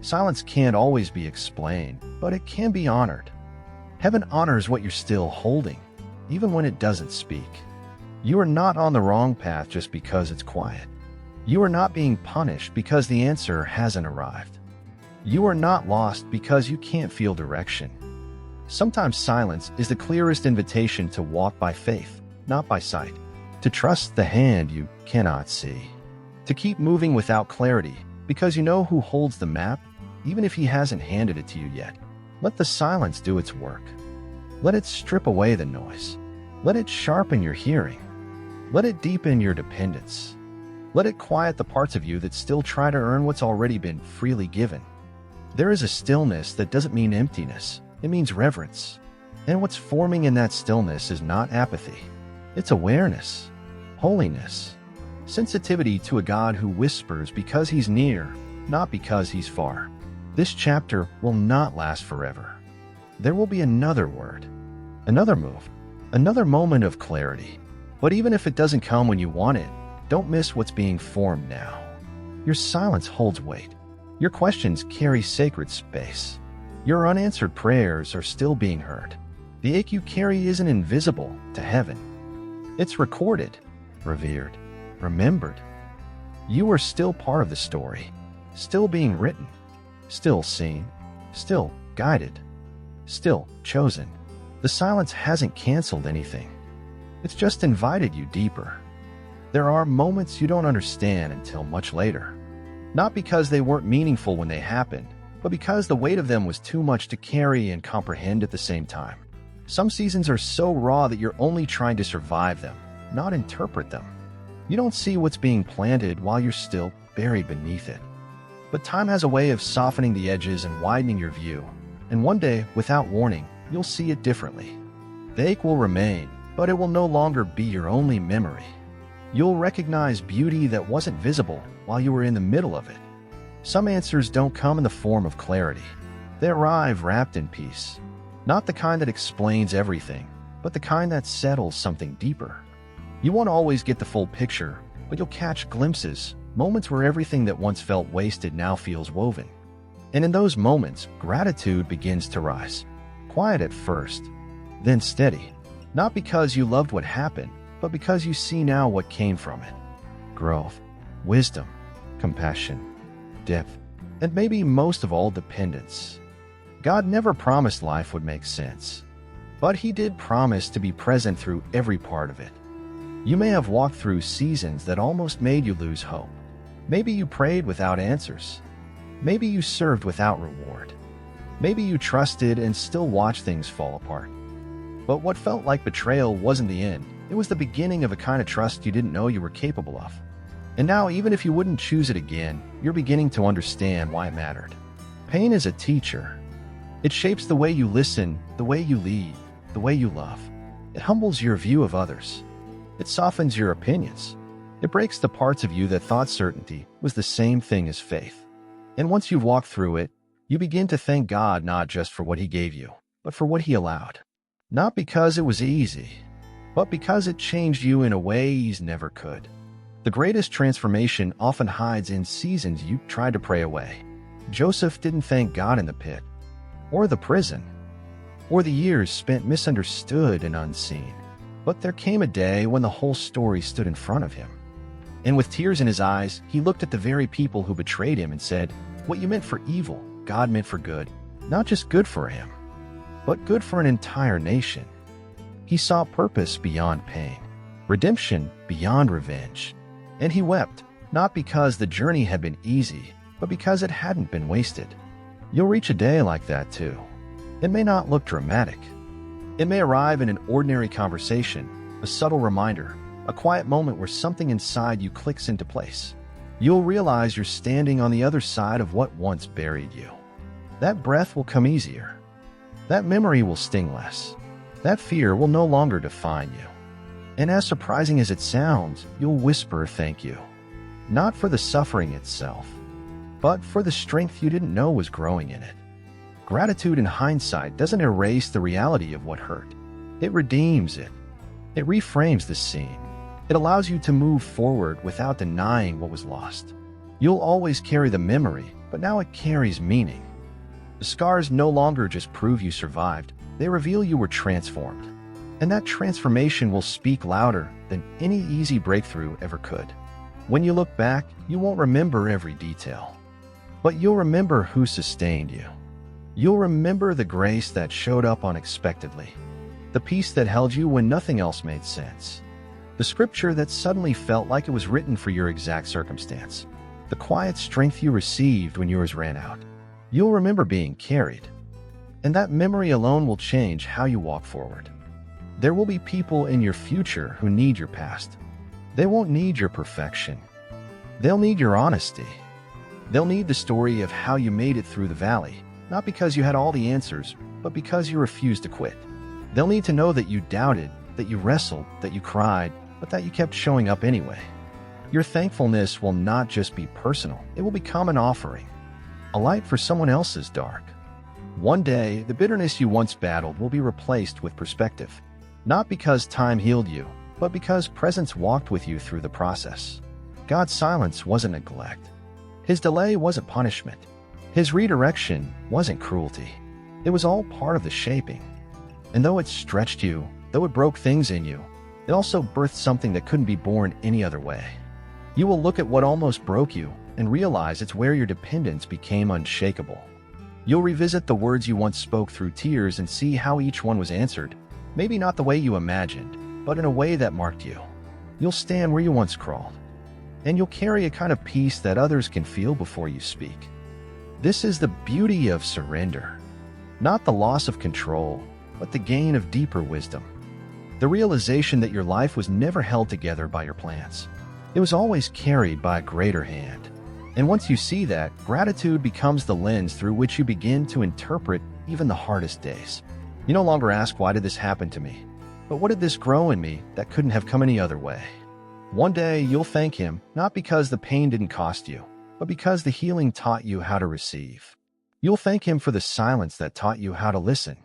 Silence can't always be explained, but it can be honored. Heaven honors what you're still holding, even when it doesn't speak. You are not on the wrong path just because it's quiet. You are not being punished because the answer hasn't arrived. You are not lost because you can't feel direction. Sometimes silence is the clearest invitation to walk by faith, not by sight. To trust the hand you cannot see. To keep moving without clarity because you know who holds the map, even if he hasn't handed it to you yet. Let the silence do its work. Let it strip away the noise. Let it sharpen your hearing. Let it deepen your dependence. Let it quiet the parts of you that still try to earn what's already been freely given. There is a stillness that doesn't mean emptiness. It means reverence. And what's forming in that stillness is not apathy. It's awareness, holiness, sensitivity to a God who whispers because he's near, not because he's far. This chapter will not last forever. There will be another word, another move, another moment of clarity. But even if it doesn't come when you want it, don't miss what's being formed now. Your silence holds weight. Your questions carry sacred space. Your unanswered prayers are still being heard. The ache you carry isn't invisible to heaven. It's recorded, revered, remembered. You are still part of the story, still being written, still seen, still guided, still chosen. The silence hasn't canceled anything. It's just invited you deeper. There are moments you don't understand until much later. Not because they weren't meaningful when they happened, but because the weight of them was too much to carry and comprehend at the same time. Some seasons are so raw that you're only trying to survive them, not interpret them. You don't see what's being planted while you're still buried beneath it. But time has a way of softening the edges and widening your view, and one day, without warning, you'll see it differently. The ache will remain, but it will no longer be your only memory. You'll recognize beauty that wasn't visible while you were in the middle of it. Some answers don't come in the form of clarity. They arrive wrapped in peace. Not the kind that explains everything, but the kind that settles something deeper. You won't always get the full picture, but you'll catch glimpses, moments where everything that once felt wasted now feels woven. And in those moments, gratitude begins to rise. Quiet at first, then steady. Not because you loved what happened, but because you see now what came from it. Growth, wisdom, compassion, depth, and maybe most of all, dependence. God never promised life would make sense, but he did promise to be present through every part of it. You may have walked through seasons that almost made you lose hope. Maybe you prayed without answers. Maybe you served without reward. Maybe you trusted and still watched things fall apart. But what felt like betrayal wasn't the end. It was the beginning of a kind of trust you didn't know you were capable of. And now, even if you wouldn't choose it again, you're beginning to understand why it mattered. Pain is a teacher. It shapes the way you listen, the way you lead, the way you love. It humbles your view of others. It softens your opinions. It breaks the parts of you that thought certainty was the same thing as faith. And once you've walked through it, you begin to thank God not just for what He gave you, but for what He allowed. Not because it was easy, but because it changed you in a way He's never could. The greatest transformation often hides in seasons you tried to pray away. Joseph didn't thank God in the pit, or the prison, or the years spent misunderstood and unseen. But there came a day when the whole story stood in front of him. And with tears in his eyes, he looked at the very people who betrayed him and said, "What you meant for evil, God meant for good. Not just good for him, but good for an entire nation." He saw purpose beyond pain, redemption beyond revenge. And he wept, not because the journey had been easy, but because it hadn't been wasted. You'll reach a day like that too. It may not look dramatic. It may arrive in an ordinary conversation, a subtle reminder, a quiet moment where something inside you clicks into place. You'll realize you're standing on the other side of what once buried you. That breath will come easier. That memory will sting less. That fear will no longer define you. And as surprising as it sounds, you'll whisper thank you. Not for the suffering itself, but for the strength you didn't know was growing in it. Gratitude in hindsight doesn't erase the reality of what hurt. It redeems it. It reframes the scene. It allows you to move forward without denying what was lost. You'll always carry the memory, but now it carries meaning. The scars no longer just prove you survived, they reveal you were transformed. And that transformation will speak louder than any easy breakthrough ever could. When you look back, you won't remember every detail, but you'll remember who sustained you. You'll remember the grace that showed up unexpectedly, the peace that held you when nothing else made sense, the scripture that suddenly felt like it was written for your exact circumstance, the quiet strength you received when yours ran out. You'll remember being carried, and that memory alone will change how you walk forward. There will be people in your future who need your past. They won't need your perfection. They'll need your honesty. They'll need the story of how you made it through the valley, not because you had all the answers, but because you refused to quit. They'll need to know that you doubted, that you wrestled, that you cried, but that you kept showing up anyway. Your thankfulness will not just be personal, it will become an offering, a light for someone else's dark. One day, the bitterness you once battled will be replaced with perspective. Not because time healed you, but because presence walked with you through the process. God's silence wasn't neglect. His delay wasn't punishment. His redirection wasn't cruelty. It was all part of the shaping. And though it stretched you, though it broke things in you, it also birthed something that couldn't be born any other way. You will look at what almost broke you and realize it's where your dependence became unshakable. You'll revisit the words you once spoke through tears and see how each one was answered. Maybe not the way you imagined, but in a way that marked you. You'll stand where you once crawled, and you'll carry a kind of peace that others can feel before you speak. This is the beauty of surrender. Not the loss of control, but the gain of deeper wisdom. The realization that your life was never held together by your plans. It was always carried by a greater hand. And once you see that, gratitude becomes the lens through which you begin to interpret even the hardest days. You no longer ask, why did this happen to me? But what did this grow in me that couldn't have come any other way? One day you'll thank Him, not because the pain didn't cost you, but because the healing taught you how to receive. You'll thank Him for the silence that taught you how to listen,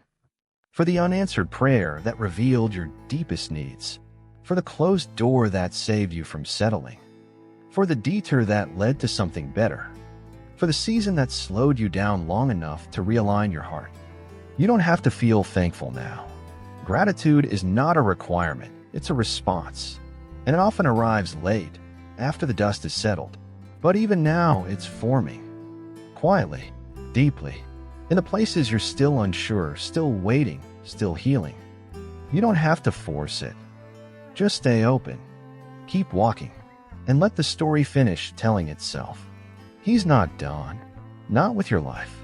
for the unanswered prayer that revealed your deepest needs, for the closed door that saved you from settling, for the detour that led to something better, for the season that slowed you down long enough to realign your heart. You don't have to feel thankful now. Gratitude is not a requirement, it's a response. And it often arrives late, after the dust is settled. But even now, it's forming. Quietly, deeply, in the places you're still unsure, still waiting, still healing. You don't have to force it. Just stay open. Keep walking, and let the story finish telling itself. He's not done. Not with your life.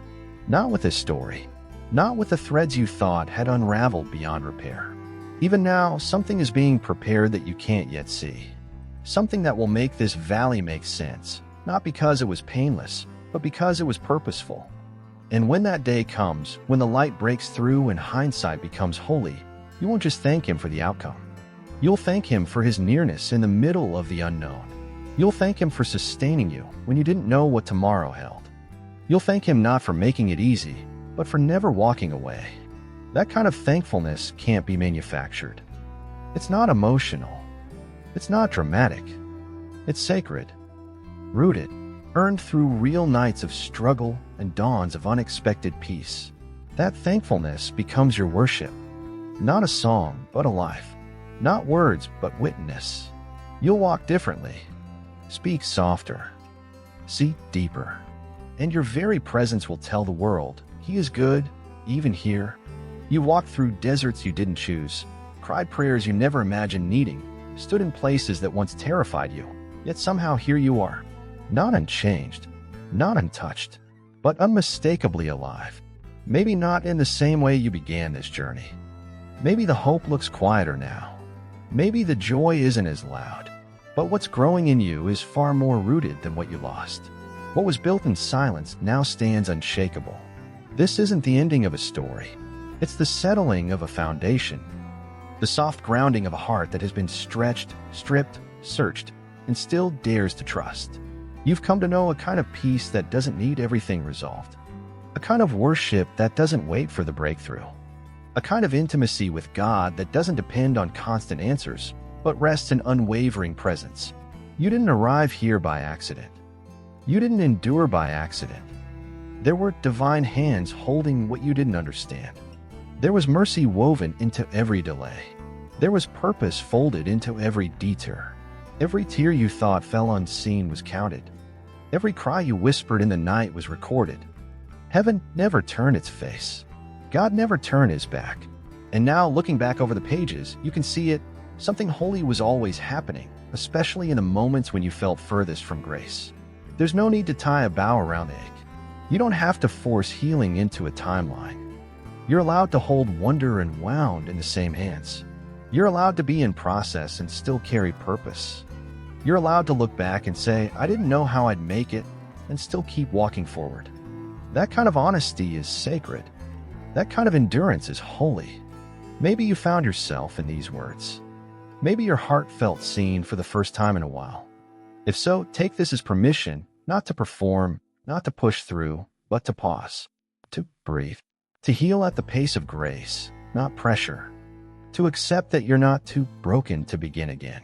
Not with this story. Not with the threads you thought had unraveled beyond repair. Even now, something is being prepared that you can't yet see. Something that will make this valley make sense, not because it was painless, but because it was purposeful. And when that day comes, when the light breaks through and hindsight becomes holy, you won't just thank him for the outcome. You'll thank him for his nearness in the middle of the unknown. You'll thank him for sustaining you when you didn't know what tomorrow held. You'll thank him not for making it easy, but for never walking away. That kind of thankfulness can't be manufactured. It's not emotional. It's not dramatic. It's sacred. Rooted, earned through real nights of struggle and dawns of unexpected peace. That thankfulness becomes your worship. Not a song, but a life. Not words, but witness. You'll walk differently. Speak softer. See deeper. And your very presence will tell the world, he is good, even here. You walked through deserts you didn't choose, cried prayers you never imagined needing, stood in places that once terrified you, yet somehow here you are. Not unchanged, not untouched, but unmistakably alive. Maybe not in the same way you began this journey. Maybe the hope looks quieter now. Maybe the joy isn't as loud. But what's growing in you is far more rooted than what you lost. What was built in silence now stands unshakable. This isn't the ending of a story. It's the settling of a foundation. The soft grounding of a heart that has been stretched, stripped, searched, and still dares to trust. You've come to know a kind of peace that doesn't need everything resolved. A kind of worship that doesn't wait for the breakthrough. A kind of intimacy with God that doesn't depend on constant answers, but rests in unwavering presence. You didn't arrive here by accident. You didn't endure by accident. There were divine hands holding what you didn't understand. There was mercy woven into every delay. There was purpose folded into every detour. Every tear you thought fell unseen was counted. Every cry you whispered in the night was recorded. Heaven never turned its face. God never turned his back. And now, looking back over the pages, you can see it. Something holy was always happening, especially in the moments when you felt furthest from grace. There's no need to tie a bow around the ache. You don't have to force healing into a timeline. You're allowed to hold wonder and wound in the same hands. You're allowed to be in process and still carry purpose. You're allowed to look back and say, I didn't know how I'd make it, and still keep walking forward. That kind of honesty is sacred. That kind of endurance is holy. Maybe you found yourself in these words. Maybe your heart felt seen for the first time in a while. If so, take this as permission, not to perform, not to push through, but to pause, to breathe, to heal at the pace of grace, not pressure, to accept that you're not too broken to begin again,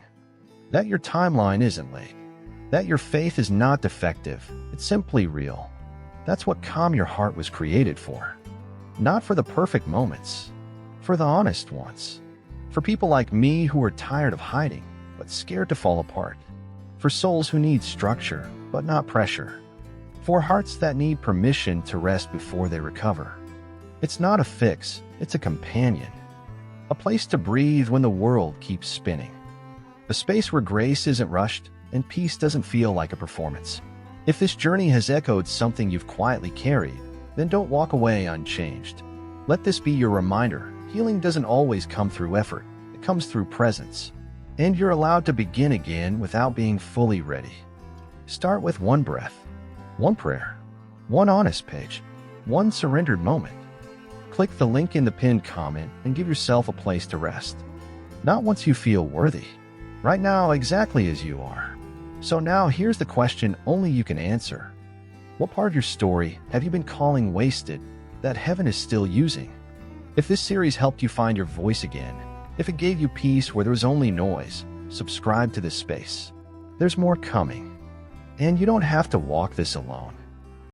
that your timeline isn't late, that your faith is not defective, it's simply real. That's what Calm Your Heart was created for. Not for the perfect moments, for the honest ones. For people like me who are tired of hiding, but scared to fall apart. For souls who need structure, but not pressure. For hearts that need permission to rest before they recover. It's not a fix, it's a companion. A place to breathe when the world keeps spinning. A space where grace isn't rushed and peace doesn't feel like a performance. If this journey has echoed something you've quietly carried, then don't walk away unchanged. Let this be your reminder. Healing doesn't always come through effort. It comes through presence. And you're allowed to begin again without being fully ready. Start with one breath, one prayer, one honest page, one surrendered moment. Click the link in the pinned comment and give yourself a place to rest. Not once you feel worthy. Right now, exactly as you are. So now here's the question only you can answer. What part of your story have you been calling wasted that heaven is still using? If this series helped you find your voice again, if it gave you peace where there was only noise, subscribe to this space. There's more coming. And you don't have to walk this alone.